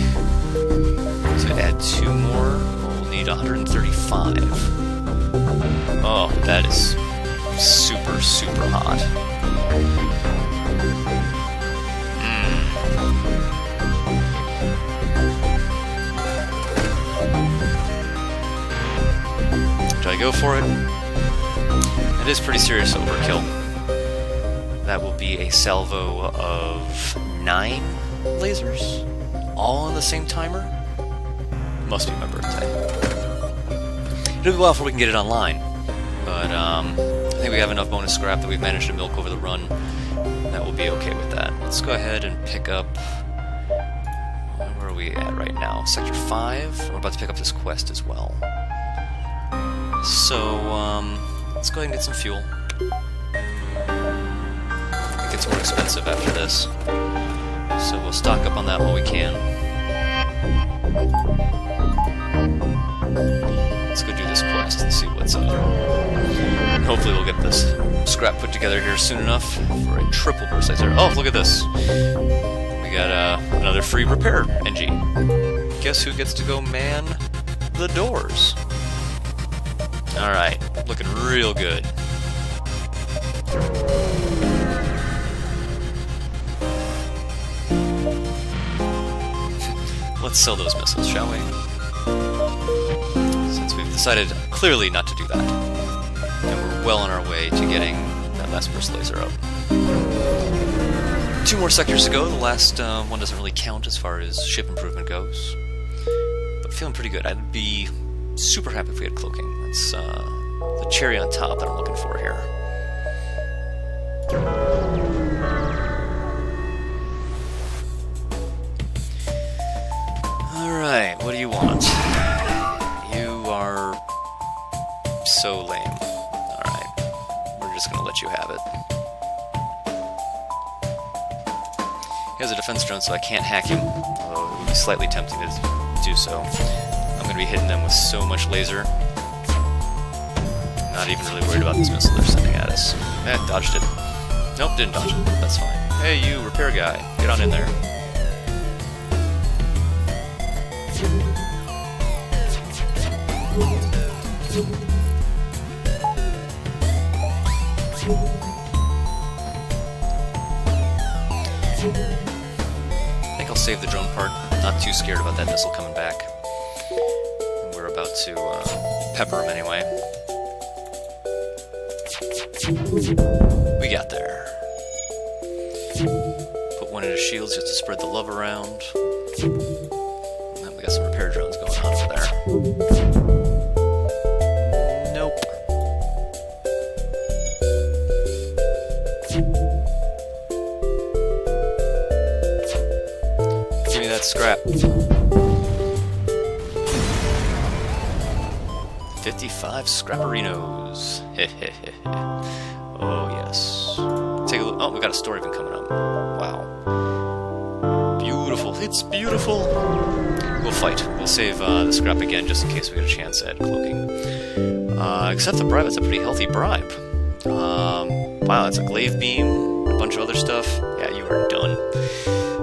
So add 2 more. We'll need 135. Oh, that is super, super hot. Do I go for it? It is pretty serious overkill. That will be a salvo of 9 lasers, all on the same timer. Must be my birthday. It'll be a while before we can get it online, but I think we have enough bonus scrap that we've managed to milk over the run. That will be okay with that. Let's go ahead and pick up... Where are we at right now? Sector 5. We're about to pick up this quest as well. So, let's go ahead and get some fuel. It gets more expensive after this. So we'll stock up on that while we can. Let's go do this quest and see what's up. And hopefully we'll get this scrap put together here soon enough for a triple burst laser. Oh, look at this! We got another free repair NG. Guess who gets to go man the doors? Alright, looking real good. Let's sell those missiles, shall we? Since we've decided clearly not to do that. And we're well on our way to getting that last burst laser up. 2 more sectors to go. The last one doesn't really count as far as ship improvement goes. But feeling pretty good. I'd be super happy if we had cloaking. That's the cherry on top that I'm looking for here. do you want? You are so lame. Alright, we're just gonna let you have it. He has a defense drone, so I can't hack him, although it would be slightly tempting to do so. I'm gonna be hitting them with so much laser. Not even really worried about this missile they're sending at us. Dodged it. Nope, didn't dodge it. That's fine. Hey, you, repair guy. Get on in there. I think I'll save the drone part. Not too scared about that missile coming back. We're about to pepper him anyway. We got there. Put one in his shields just to spread the love around. And then we got some repair drones going on over there. Nope. Give me that scrap. 55 scrapperinos. Oh, yes. Take a look. Oh, we got a store even coming up. Wow. Beautiful. It's beautiful. We'll fight. We'll save the scrap again just in case we get a chance at cloaking. Accept the bribe. That's a pretty healthy bribe. Wow, that's a glaive beam, a bunch of other stuff. Yeah, you are done.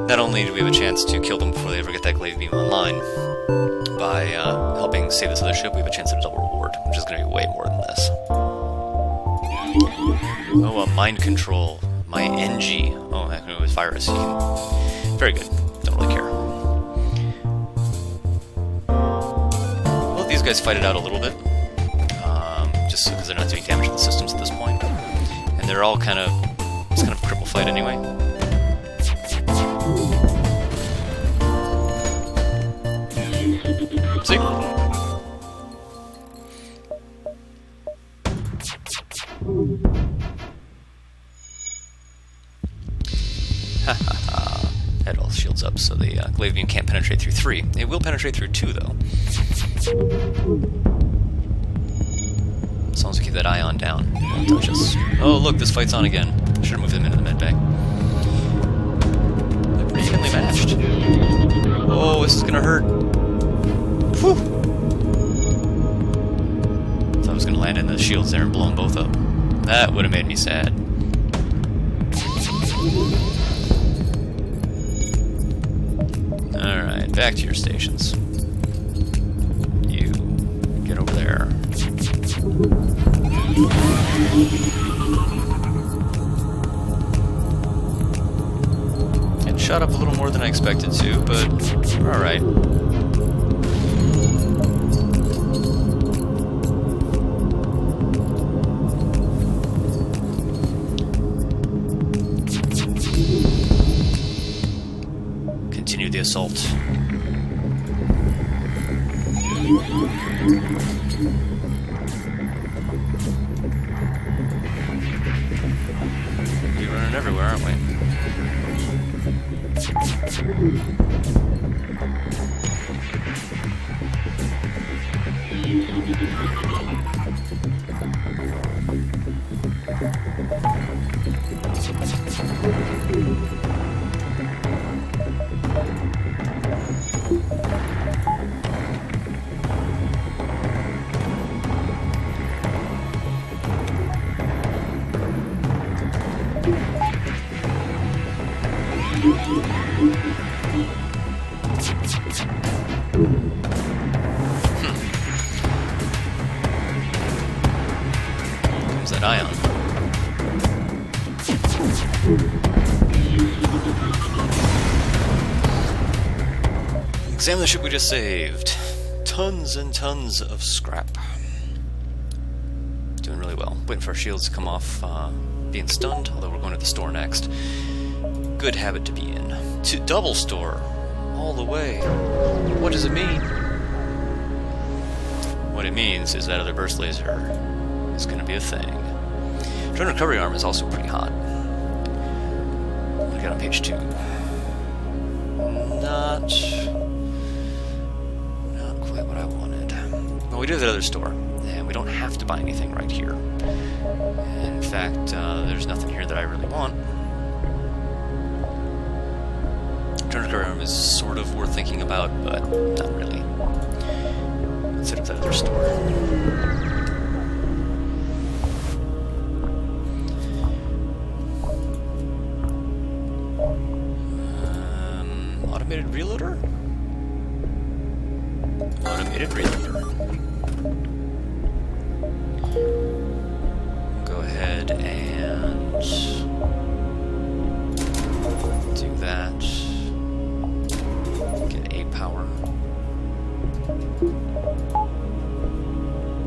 Not only do we have a chance to kill them before they ever get that glaive beam online, by helping save this other ship, we have a chance at a double reward, which is going to be way more than this. Oh, mind control. My NG. Oh, that was virus. Very good. Don't really care. We'll let these guys fight it out a little bit. Just because they're not doing damage to the systems at this point. And they're all kind of... It's kind of a cripple fight anyway. See? Had all shields up, so the glaive beam can't penetrate through 3. It will penetrate through 2, though. As long as we keep that ion down, it won't touch us. Oh, look, this fight's on again. Should have moved them into the medbay. They're pretty evenly matched. Oh, this is gonna hurt. Whew! Thought I was gonna land in the shields there and blow them both up. That would have made me sad. Alright, back to your stations. You get over there. It shot up a little more than I expected to, but we're alright. Continue the assault. We're running everywhere, aren't we? Comes that ion. Examine the ship we just saved. Tons and tons of scrap. Doing really well. Waiting for our shields to come off being stunned, although we're going to the store next. Good habit to be in. To double store. All the way. What does it mean? What it means is that other burst laser is going to be a thing. Drone recovery arm is also pretty hot. What do we got Well, we do have that other store, and we don't have to buy anything right here. In fact, there's nothing here that I really want. Tourniquet room is sort of worth thinking about, but not really. Let's hit up that other store. Automated reloader? Automated reloader. Go ahead and do that. Get A power.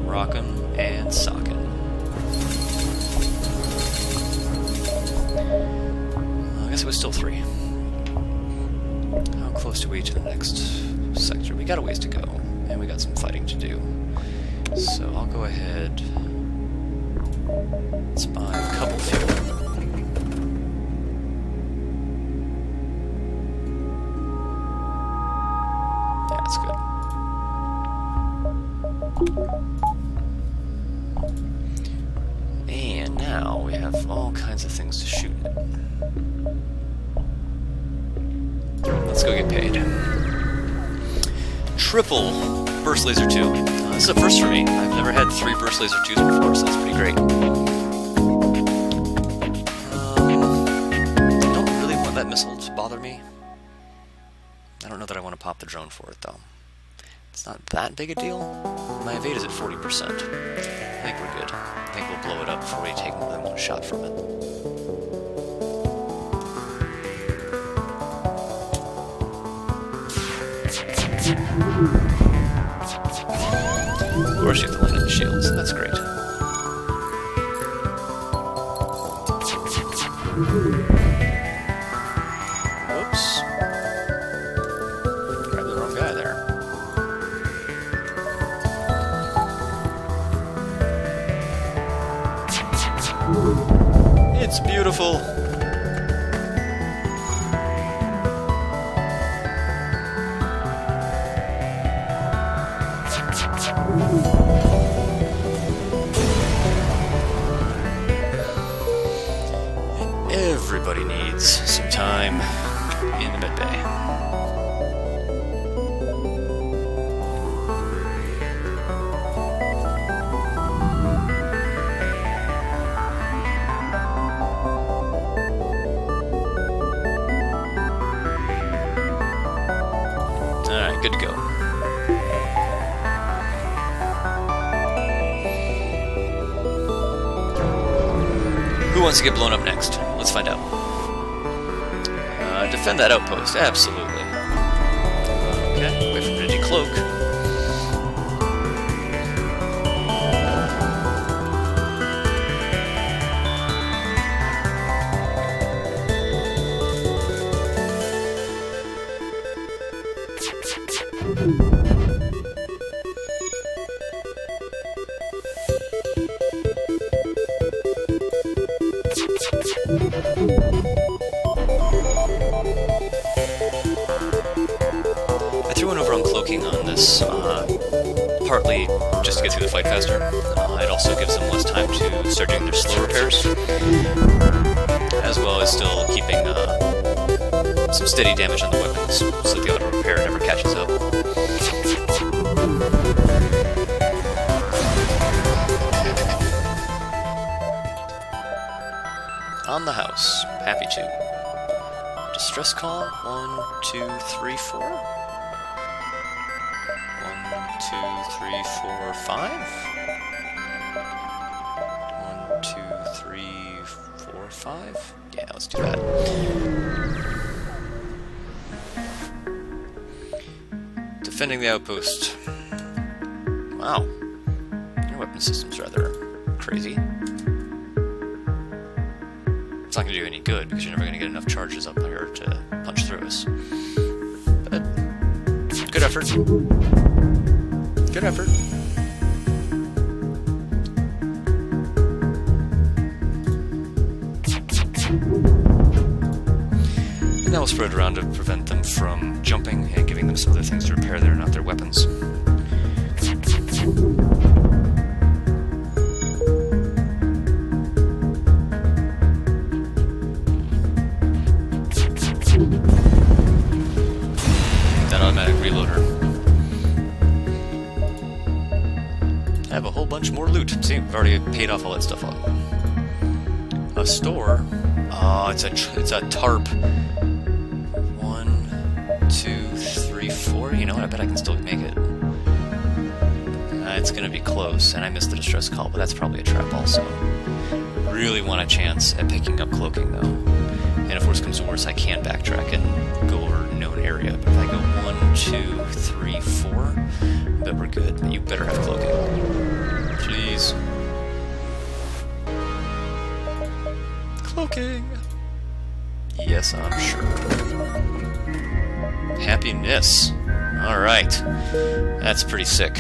Rockin' and sockin'. I guess it was still 3. How close are we to the next sector? We got a ways to go, and we got some fighting to do. So I'll go ahead. Let's buy a couple fuel. Yeah, that's good. And now we have all kinds of things to shoot at. Let's go get paid. Triple burst laser 2. This is a first for me. I've never had 3 burst laser 2s before, so that's pretty great. I don't really want that missile to bother me. I don't know that I want to pop the drone for it, though. It's not that big a deal. My evade is at 40%. I think we're good. I think we'll blow it up before we take more than one shot from it. Of course you have to land in the shields. That's great. Whoops. Grabbed the wrong guy there. It's beautiful. Everybody needs some time in the medbay. Alright, good to go. Who wants to get blown up next? Let's find out. Defend that outpost, absolutely. Okay, wait for him to decloak. I threw one over on cloaking on this, partly just to get through the fight faster. It also gives them less time to start doing their slow repairs, as well as still keeping some steady damage on the weapons, so the auto repair never catches up. On the house, happy to. Distress call, 1, 2, 3, 4. 1, 2, 3, 4, 5. 1, 2, 3, 4, 5. Yeah, let's do that. Defending the outpost. Wow. Your weapon system's rather crazy. It's not going to do any good, because you're never going to get enough charges up here to punch through us. But, good effort. Good effort. And now we'll spread around to prevent them from jumping and giving them some other things to repair that are not their weapons. That automatic reloader. I have a whole bunch more loot. See, I've already paid off all that stuff up. A store? Oh, it's a tarp. 1, 2, 3, 4. You know what? I bet I can still make it. It's gonna be close, and I missed the distress call, but that's probably a trap also. Really want a chance at picking up cloaking though. And if worse comes to worse, I can backtrack and go over a known area. But if I go 1, 2, 3, 4, I bet we're good. You better have cloaking. Please. Cloaking! Yes, I'm sure. Happiness. Alright. That's pretty sick.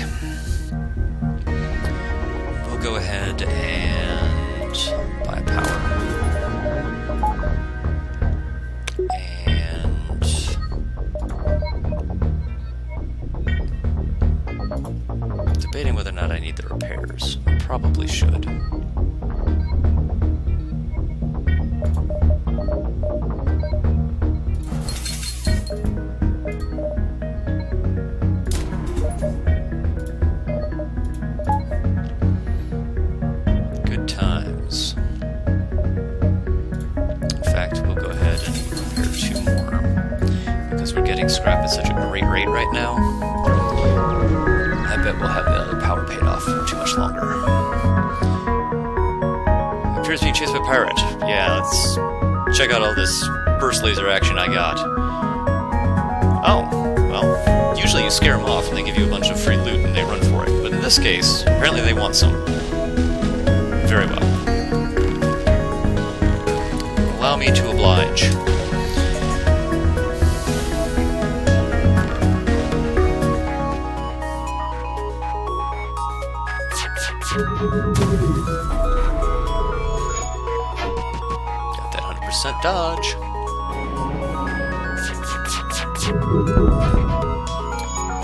We'll go ahead and buy power. And debating whether or not I need the repairs. Probably should. Good times. In fact, we'll go ahead and repair 2 more. Because we're getting scrap at such a great rate right now. I bet we'll have the other power paid off for too much longer. Appears being chased by a pirate. Yeah, let's check out all this burst laser action I got. Oh, well, usually you scare them off and they give you a bunch of free loot and they run for it. But in this case, apparently they want some. Very well. Allow me to oblige. Got that 100% dodge.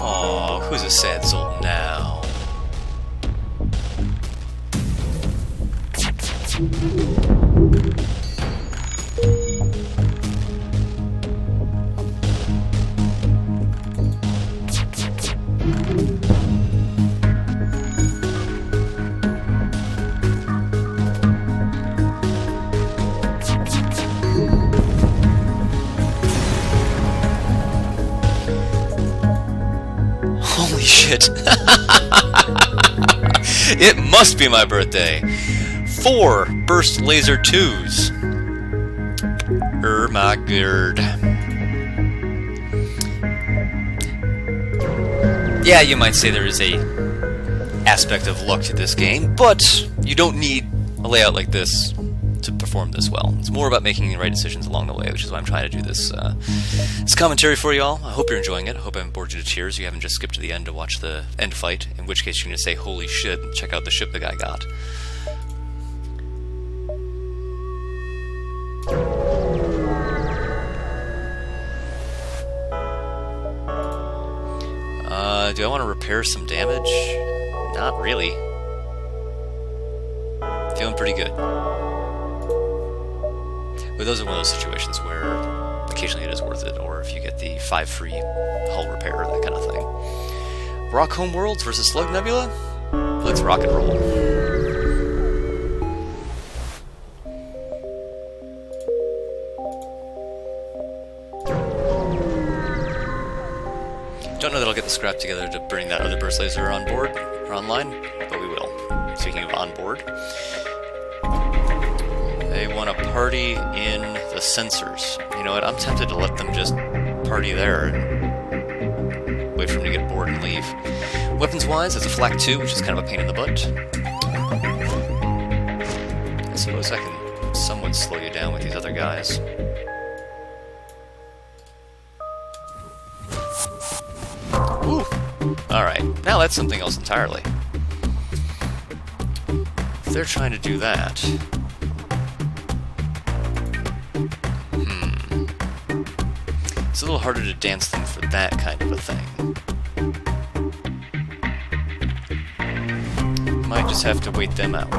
Aw, who's a sad soul now? Holy shit. It must be my birthday. 4 burst laser 2s. My god. Yeah, you might say there is a aspect of luck to this game, but you don't need a layout like this to perform this well. It's more about making the right decisions along the way, which is why I'm trying to do this this commentary for y'all. I hope you're enjoying it. I hope I haven't bored you to tears. You haven't just skipped to the end to watch the end fight, in which case you're going to say, holy shit, check out the ship the guy got. Do I want to repair some damage? Not really. Feeling pretty good. But those are one of those situations where occasionally it is worth it, or if you get the 5 free hull repair, that kind of thing. Rock Home Worlds versus Slug Nebula? Let's rock and roll. Don't know that I'll get the scrap together to bring that other burst laser on board, or online, but we will. Speaking of on board, they want to party in the sensors. You know what, I'm tempted to let them just party there and wait for them to get bored and leave. Weapons-wise, it's a Flak 2, which is kind of a pain in the butt. I suppose I can somewhat slow you down with these other guys. Ooh! Alright, now that's something else entirely. If they're trying to do that... It's a little harder to dance them for that kind of a thing. Might just have to wait them out.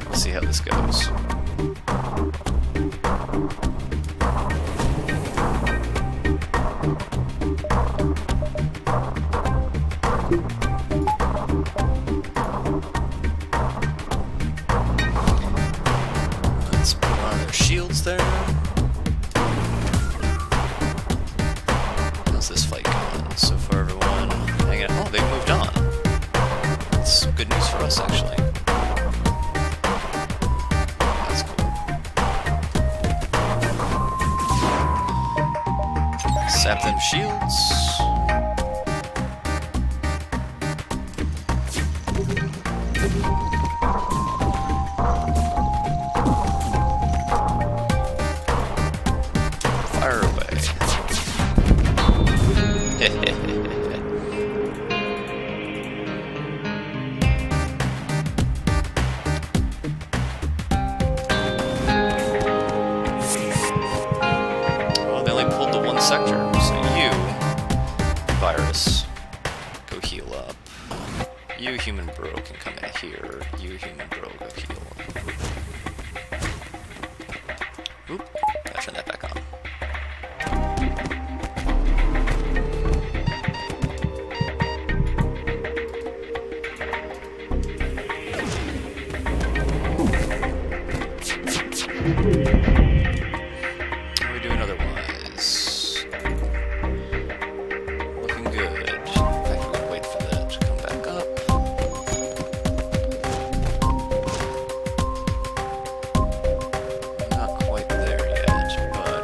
We'll see how this goes. Let's put on their shields there. How's this fight going? So far, everyone hanging out. Oh, they've moved on. That's good news for us, actually. That's cool. Sap them shields. Fire away. Well, they only pulled the one sector, so you, virus, go heal up. You, human bro, can come in here. You, human bro, go heal. Oop, gotta turn that back on. How are we doing otherwise? Looking good. In fact, we're gonna wait for that to come back up. Not quite there yet, but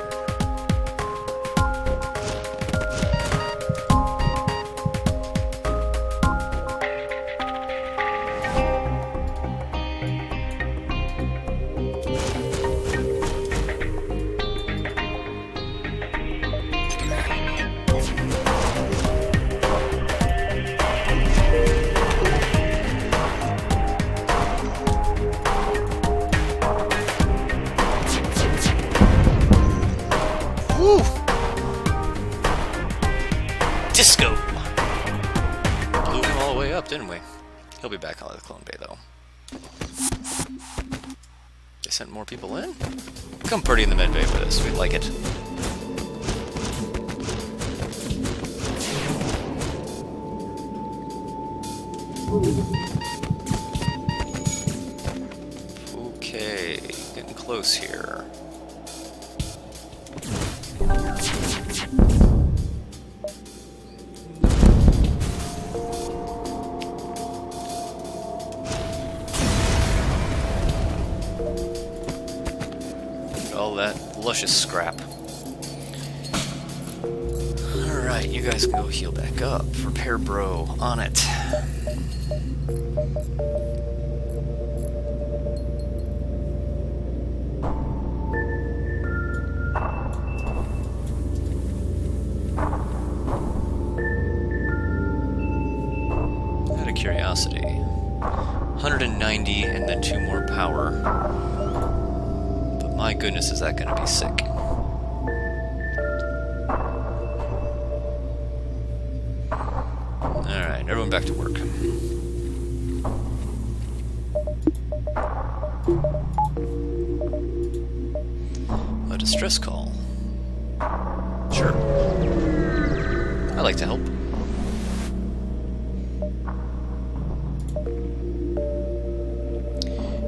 woo! Disco! Blew him all the way up, didn't we? He'll be back on the clone bay, though. They sent more people in? Come party in the med bay with us. We like it. Okay, getting close here. All that luscious scrap. Alright, you guys can go heal back up. Repair bro, on it. Out of curiosity. 190 and then 2 more power. But my goodness, is that gonna be sick. Alright, everyone back to work. A distress call. Sure. I like to help.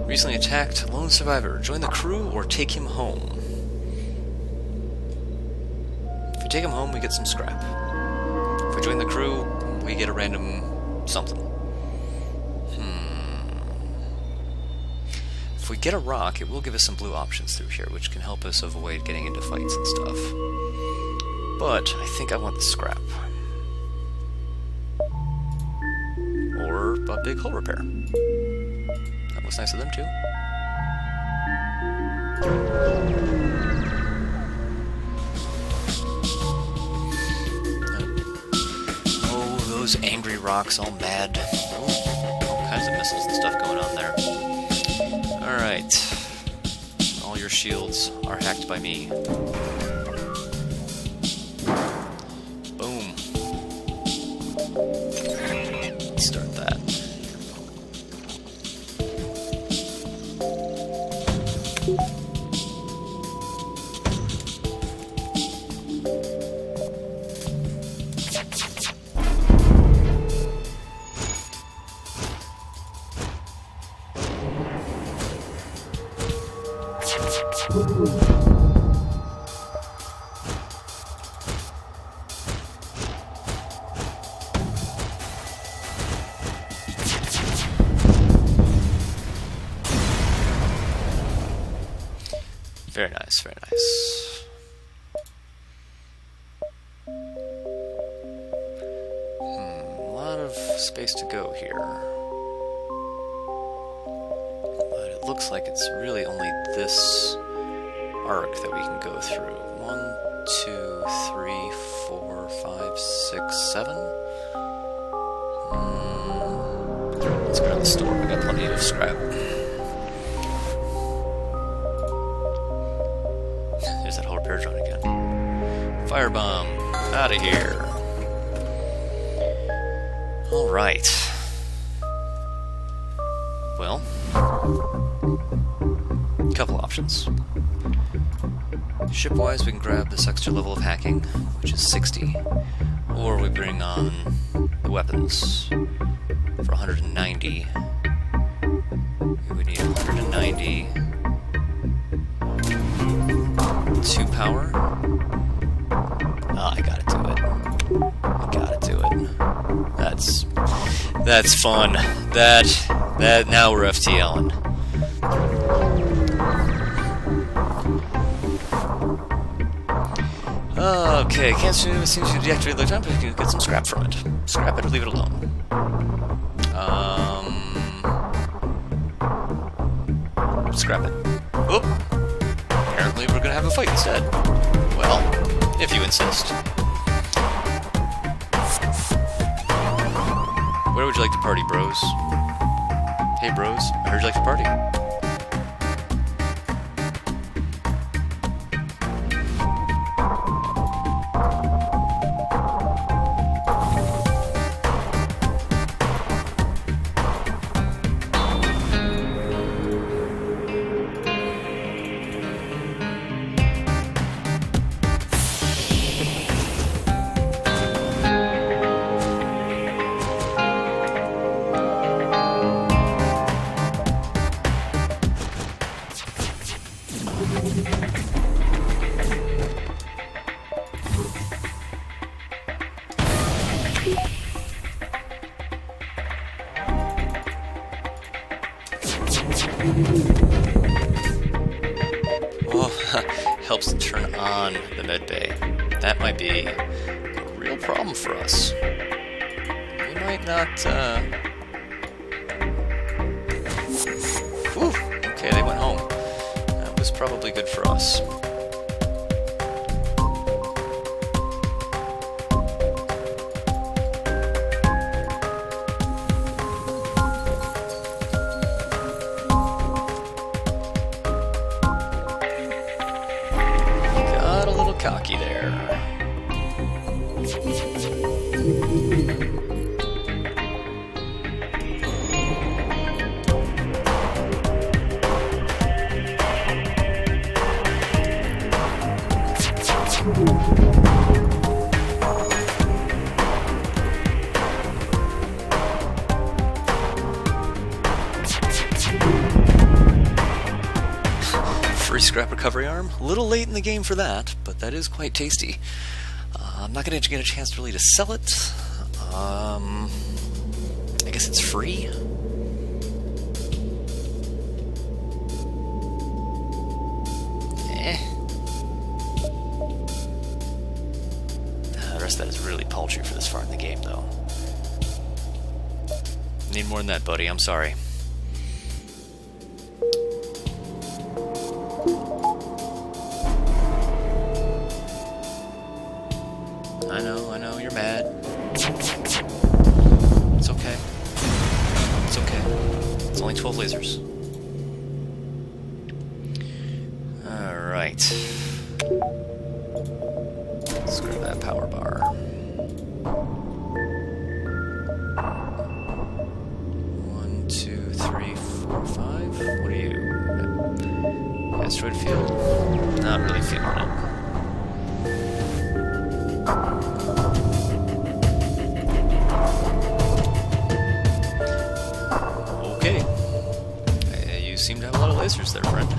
Recently attacked lone survivor. Join the crew or take him home. If we take him home, we get some scrap. If we join the crew, we get a random something. If we get a rock, it will give us some blue options through here, which can help us avoid getting into fights and stuff. But I think I want the scrap. Or a big hull repair. That looks nice of them too. Oh, those angry rocks all mad. Oh, all kinds of missiles and stuff going on there. Alright. All your shields are hacked by me. Boom. Let's start that. Very nice, very nice. A lot of space to go here. But it looks like it's really only this arc that we can go through. 1, 2, 3, 4, 5, 6, 7. Let's go to the store. We got plenty of scrap. There's that whole repair drone again. Firebomb. Out of here. Alright. Well, a couple options. Shipwise, we can grab this extra level of hacking, which is 60. Or we bring on the weapons for 190. We need 190. 2 power. Oh, I gotta do it. I gotta do it. That's fun. That now we're FTLing. Okay, can't see it seems to deactivate the time, but you can get some scrap from it. Scrap it or leave it alone. Scrap it. Oop! Apparently we're gonna have a fight instead. Well, if you insist. Where would you like to party, bros? Hey, bros, I heard you like to party. Oh, helps to turn on the med bay. That might be a real problem for us. We might not, Whew, okay, they went home. That was probably good for us. Cocky there. Free scrap recovery arm. A little late in the game for that, but that is quite tasty. I'm not going to get a chance really to sell it. I guess it's free. The rest of that is really paltry for this far in the game, though. Need more than that, buddy. I'm sorry. I know, you're mad. It's okay. It's okay. It's only 12 lasers. Alright. Let's grab that power bar. 1, 2, 3, 4, 5. What are you? Asteroid field? Not really feeling it. Okay. You seem to have a lot of lasers there, friend.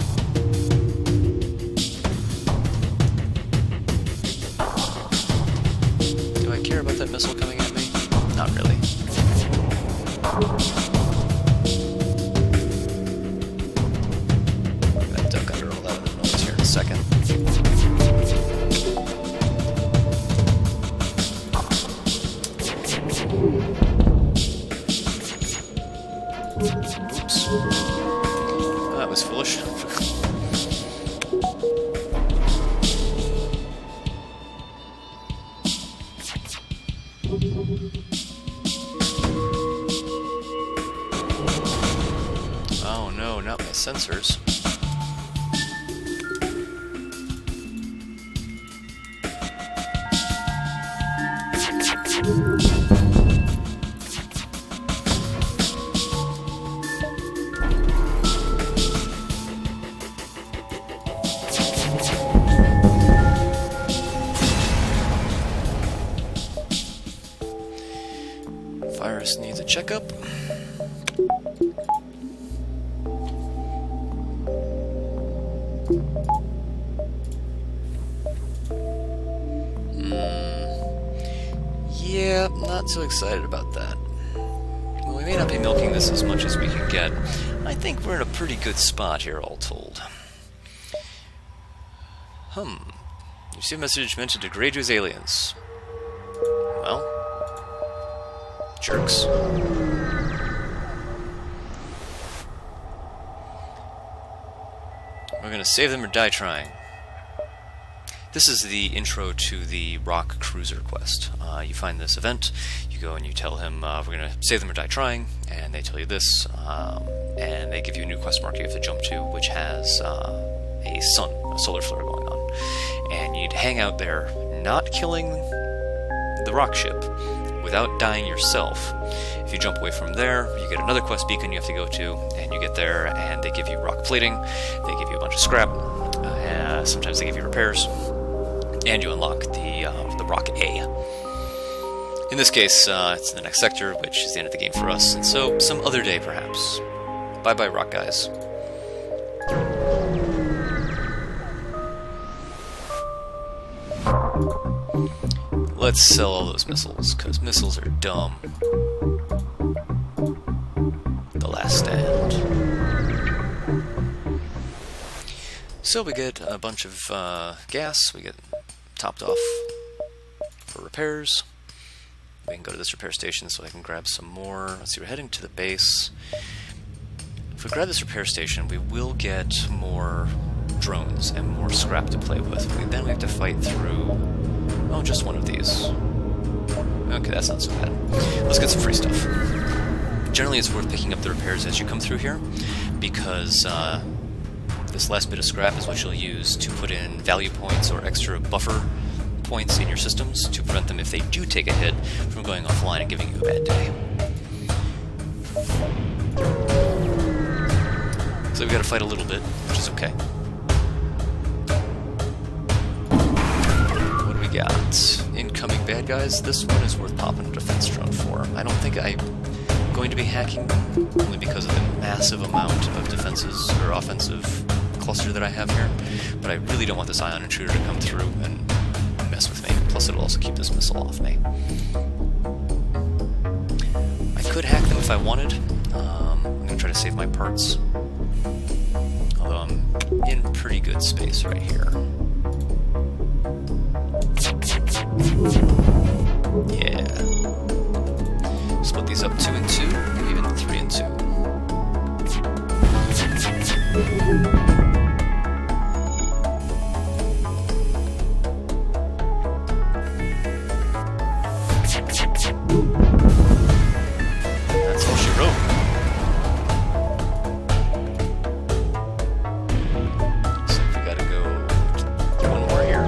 that missile coming at me? Not really. I'm gonna duck under all that noise here in a second. Oops. That was foolish. Oh no, not my sensors. Virus needs a checkup. Yeah, not so excited about that. Well, we may not be milking this as much as we can get. I think we're in a pretty good spot here, all told. You see a message meant to degrade you as aliens. Well, jerks. We're gonna save them or die trying. This is the intro to the Rock Cruiser quest. You find this event, you go and you tell him, we're gonna save them or die trying, and they tell you this, and they give you a new quest marker you have to jump to, which has a solar flare going on. And you need to hang out there, not killing the rock ship, without dying yourself. If you jump away from there, you get another quest beacon you have to go to, and you get there, and they give you rock plating, they give you a bunch of scrap, sometimes they give you repairs, and you unlock the Rock A. In this case, it's the next sector, which is the end of the game for us, and so some other day, perhaps. Bye-bye, rock guys. Let's sell all those missiles, because missiles are dumb. The last stand. So we get a bunch of gas, we get topped off for repairs. We can go to this repair station so I can grab some more. Let's see, we're heading to the base. If we grab this repair station, we will get more drones and more scrap to play with. Then we have to fight through, oh, just one of these. Okay, that's not so bad. Let's get some free stuff. Generally, it's worth picking up the repairs as you come through here, because this last bit of scrap is what you'll use to put in value points or extra buffer points in your systems to prevent them, if they do take a hit, from going offline and giving you a bad day. So we've got to fight a little bit, which is okay. What do we got? Incoming bad guys. This one is worth popping a defense drone for. I don't think I'm going to be hacking them, only because of the massive amount of defenses or offensive cluster that I have here, but I really don't want this ion intruder to come through and mess with me. Plus it'll also keep this missile off me. I could hack them if I wanted. I'm going to try to save my parts. Although I'm in pretty good space right here. Yeah. Split these up 2 and 2, maybe even 3 and 2. That's all she wrote. So we gotta go one more here.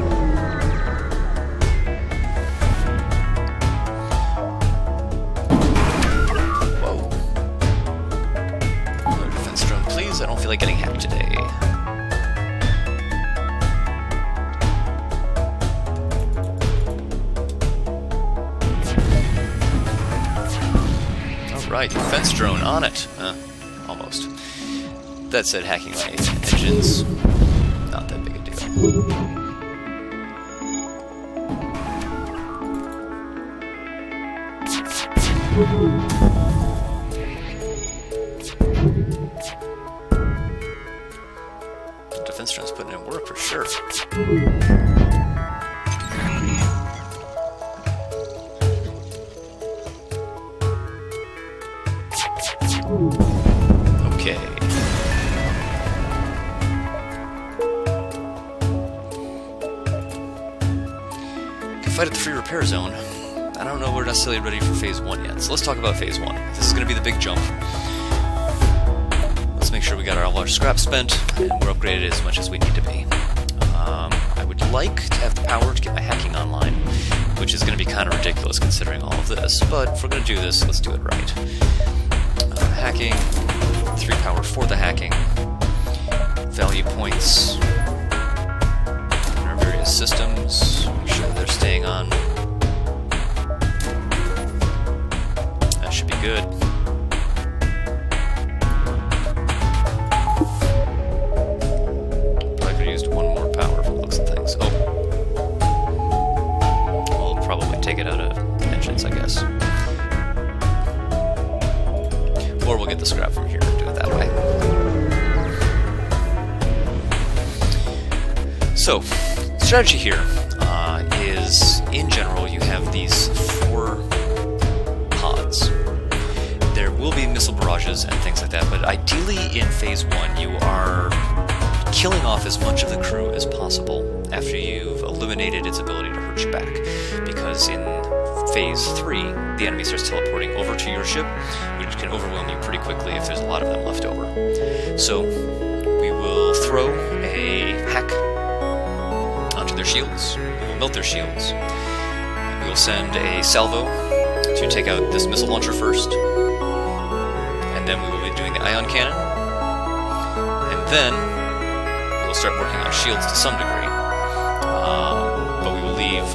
Whoa. Another defense drone, please. I don't feel like getting hacked today. Right, defense drone on it. Almost. That said, hacking my engines, not that big a deal. The defense drone's putting in work for sure. Okay. Can fight at the free repair zone. I don't know we're necessarily ready for phase 1 yet, so let's talk about phase 1. This is going to be the big jump. Let's make sure we got our large scrap spent, and we're upgraded as much as we need to be. I would like to have the power to get my hacking online, which is going to be kind of ridiculous considering all of this, but if we're going to do this, let's do it right. Hacking, 3 power for the hacking, value points in our various systems, make sure they're staying on. That should be good. Probably could have used 1 more power from the looks of things. Oh. We'll probably take it out of engines, I guess. Or we'll get the scrap from here and do it that way. So, strategy here is, in general, you have these 4 pods. There will be missile barrages and things like that, but ideally in phase 1 you are killing off as much of the crew as possible after you've eliminated its ability to hurt you back. Because in phase 3, the enemy starts teleporting over to your ship, which can overwhelm you pretty quickly if there's a lot of them left over. So, we will throw a hack onto their shields, we will melt their shields, we will send a salvo to take out this missile launcher first, and then we will be doing the ion cannon, and then we will start working on shields to some degree, but we will leave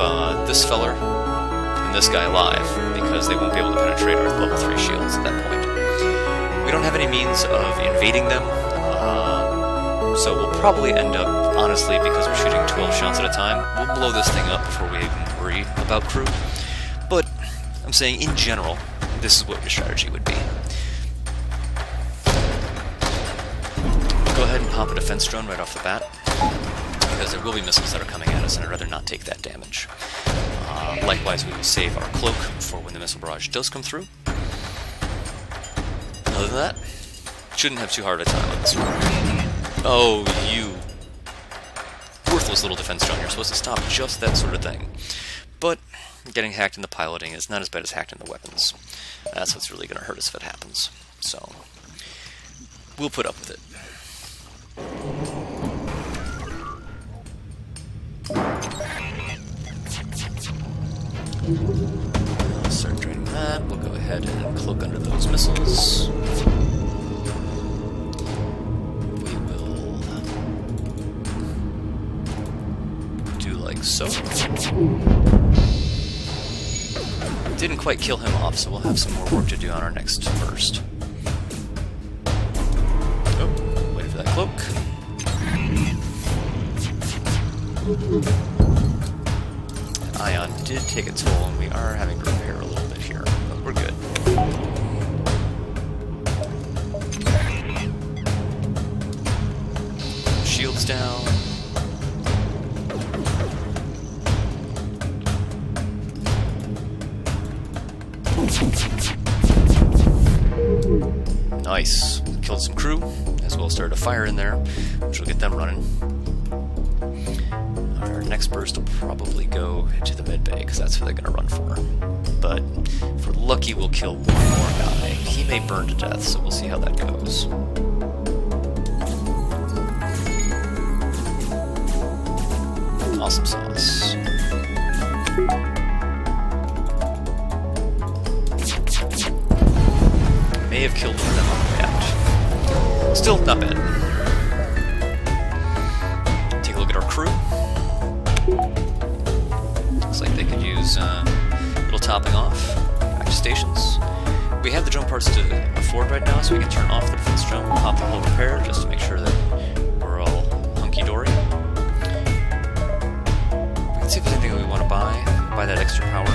this feller and this guy alive, because they won't be able to penetrate our level 3 shields at that point. We don't have any means of invading them, so we'll probably end up, honestly, because we're shooting 12 shots at a time, we'll blow this thing up before we even worry about crew. But I'm saying, in general, this is what your strategy would be. Go ahead and pop a defense drone right off the bat, because there will be missiles that are coming at us, and I'd rather not take that damage. Likewise, we will save our cloak for when the missile barrage does come through. Other than that, shouldn't have too hard of a time on this one. Oh, you worthless little defense drone, you're supposed to stop just that sort of thing. But getting hacked in the piloting is not as bad as hacked in the weapons. That's what's really going to hurt us if it happens. So, we'll put up with it. Let's start draining that. We'll go ahead and cloak under those missiles. We will do like so. Didn't quite kill him off, so we'll have some more work to do on our next burst. Oh, waiting for that cloak. Ion did take a toll, and we are having to repair a little bit here, but we're good. Shields down. Nice. Killed some crew, as well as started a fire in there, which will get them running. Our next burst will probably go to the med bay, because that's what they're going to run for. But if we're lucky, we'll kill one more guy. He may burn to death, so we'll see how that goes. Awesome sauce. May have killed one of them on the way out. Still not bad. Take a look at our crew. Looks like they could use a little topping off. Back to stations. We have the drone parts to afford right now, so we can turn off the defense drone, pop the whole repair, just to make sure that we're all hunky-dory. We can see if there's anything that we want to buy. Buy that extra power,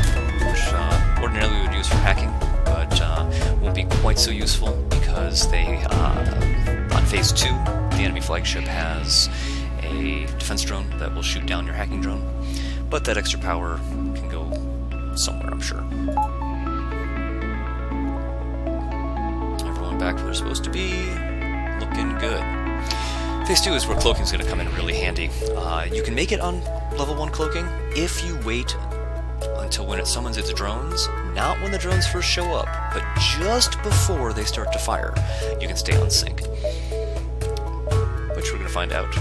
which ordinarily we would use for hacking, but won't be quite so useful because they, on Phase 2, the enemy flagship has a defense drone that will shoot down your hacking drone, but that extra power can go somewhere, I'm sure. Everyone back where they're supposed to be, looking good. Phase 2 is where cloaking is going to come in really handy. You can make it on level 1 cloaking if you wait until when it summons its drones, not when the drones first show up, but just before they start to fire. You can stay on sync, which we're going to find out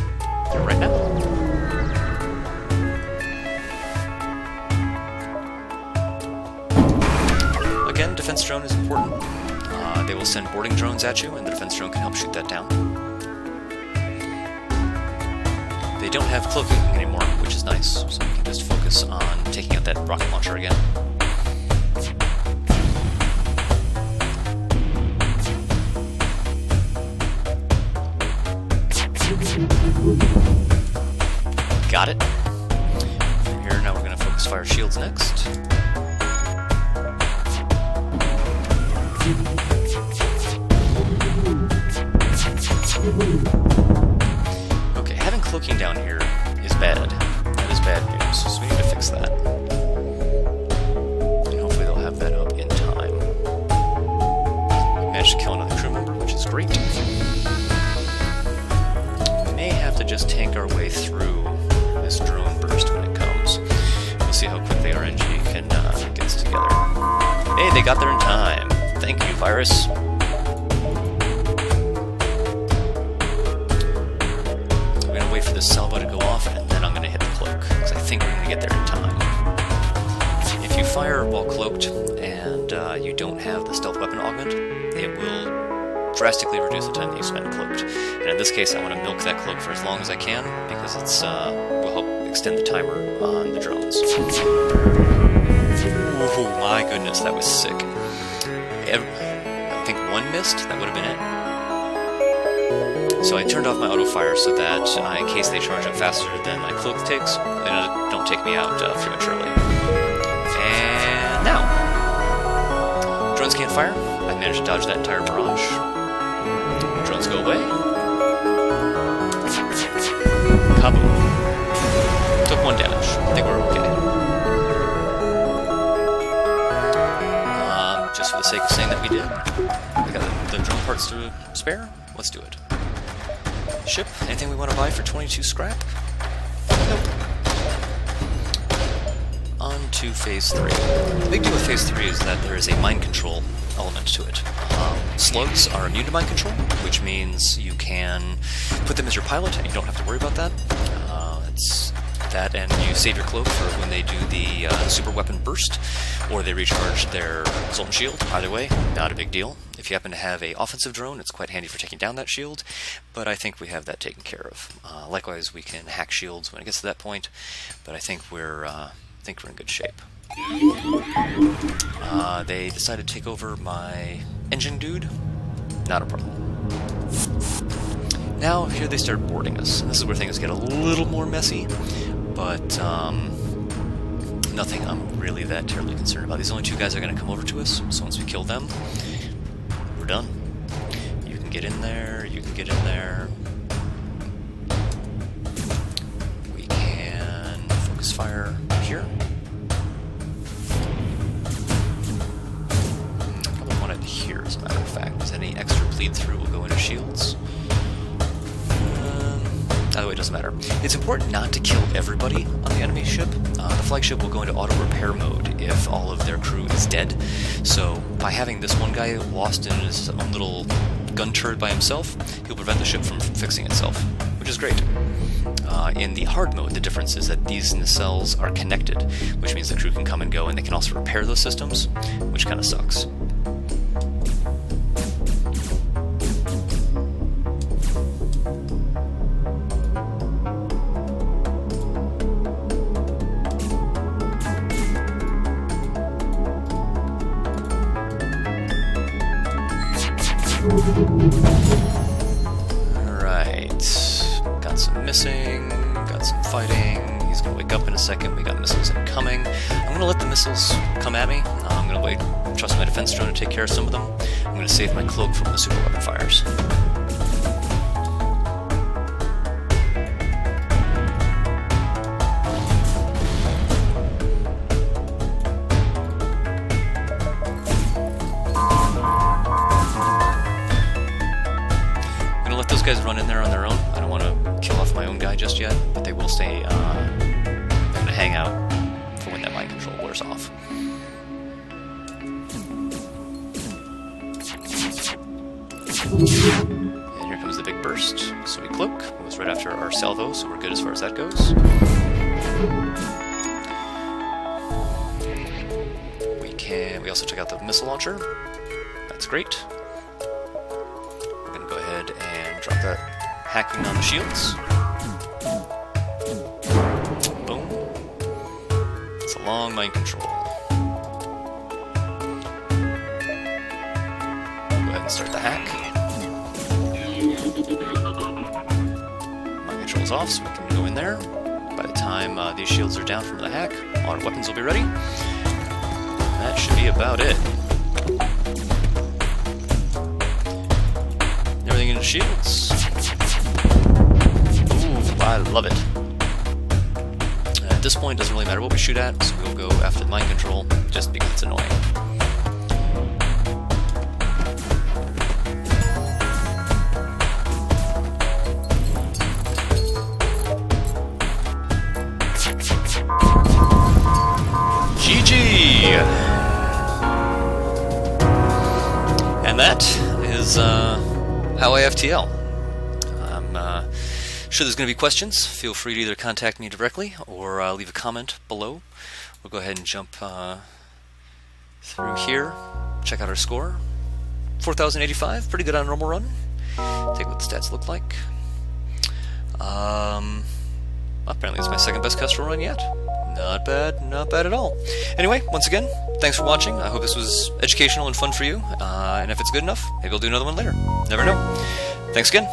right now. Again, defense drone is important. They will send boarding drones at you, and the defense drone can help shoot that down. They don't have cloaking anymore, which is nice, so we can just focus on taking out that rocket launcher again. Got it. From here, now we're going to focus fire shields next. Okay, having cloaking down here is bad. That is bad news, so we need to fix that. And hopefully they'll have that up in time. We managed to kill another crew member, which is great. We may have to just tank our way through this drone burst when it comes. We'll see how quickly RNG can get us together. Hey, they got there in time. Thank you, Virus. Wait for this salvo to go off, and then I'm going to hit the cloak, because I think we're going to get there in time. If you fire while cloaked, and you don't have the stealth weapon augment, it will drastically reduce the time that you spend cloaked. And in this case, I want to milk that cloak for as long as I can, because it's will help extend the timer on the drones. Ooh, my goodness, that was sick. I think one missed, that would have been it. So I turned off my auto fire so that in case they charge up faster than my cloak takes, they don't take me out prematurely. And now, drones can't fire. I managed to dodge that entire barrage. Drones go away. Kaboom. Took 1 damage. I think we're okay. Just for the sake of saying that we did. We got the drone parts to spare. Let's do it. Ship, anything we want to buy for 22 scrap? Nope. On to Phase 3. The big deal with Phase 3 is that there is a mind control element to it. Slugs are immune to mind control, which means you can put them as your pilot and you don't have to worry about that. It's that, and you save your cloak for when they do the super weapon burst, or they recharge their Sultan shield. Either way, not a big deal. If you happen to have an offensive drone, it's quite handy for taking down that shield, but I think we have that taken care of. Likewise, we can hack shields when it gets to that point, but I think we're in good shape. They decided to take over my engine dude. Not a problem. Now, here they start boarding us. And this is where things get a little more messy, but nothing I'm really that terribly concerned about. These only 2 guys are going to come over to us, so once we kill them, we're done. You can get in there, you can get in there. We can focus fire here. Probably want it here, as a matter of fact, because any extra bleed through will go into shields. Either way, it doesn't matter. It's important not to kill everybody on the enemy ship. The flagship will go into auto repair mode if all of their crew is dead. So by having this one guy lost in his own little gun turret by himself, he'll prevent the ship from fixing itself, which is great. In the hard mode, the difference is that these nacelles are connected, which means the crew can come and go, and they can also repair those systems, which kind of sucks. Alright, got some missing, got some fighting, he's gonna wake up in a second, we got missiles incoming. I'm gonna let the missiles come at me, I'm gonna trust my defense drone to take care of some of them. going to save my cloak from the super weapon fires. I'm going to let those guys run in there on their own. I don't want to kill off my own guy just yet, but they will stay, they're going to hang out for when that mind control wears off. And here comes the big burst. So we cloak. It was right after our salvo, so we're good as far as that goes. We also took out the missile launcher. That's great. We're going to go ahead and drop that hacking on the shields. Boom. It's a long mind control. Go ahead and start the hack. Mind control's off, so we can go in there. By the time these shields are down from the hack, all our weapons will be ready. That should be about it. Everything into shields. Ooh, I love it. At this point, it doesn't really matter what we shoot at, so we'll go after the mind control, just because it's annoying. GG! And that is how I FTL. I'm sure there's going to be questions. Feel free to either contact me directly or leave a comment below. We'll go ahead and jump through here. Check out our score. 4,085, pretty good on a normal run. Take what the stats look like. Apparently it's my second best Kestrel run yet. Not bad at all. Anyway, once again, thanks for watching. I hope this was educational and fun for you. And if it's good enough, maybe I'll do another one later. Never know. Thanks again.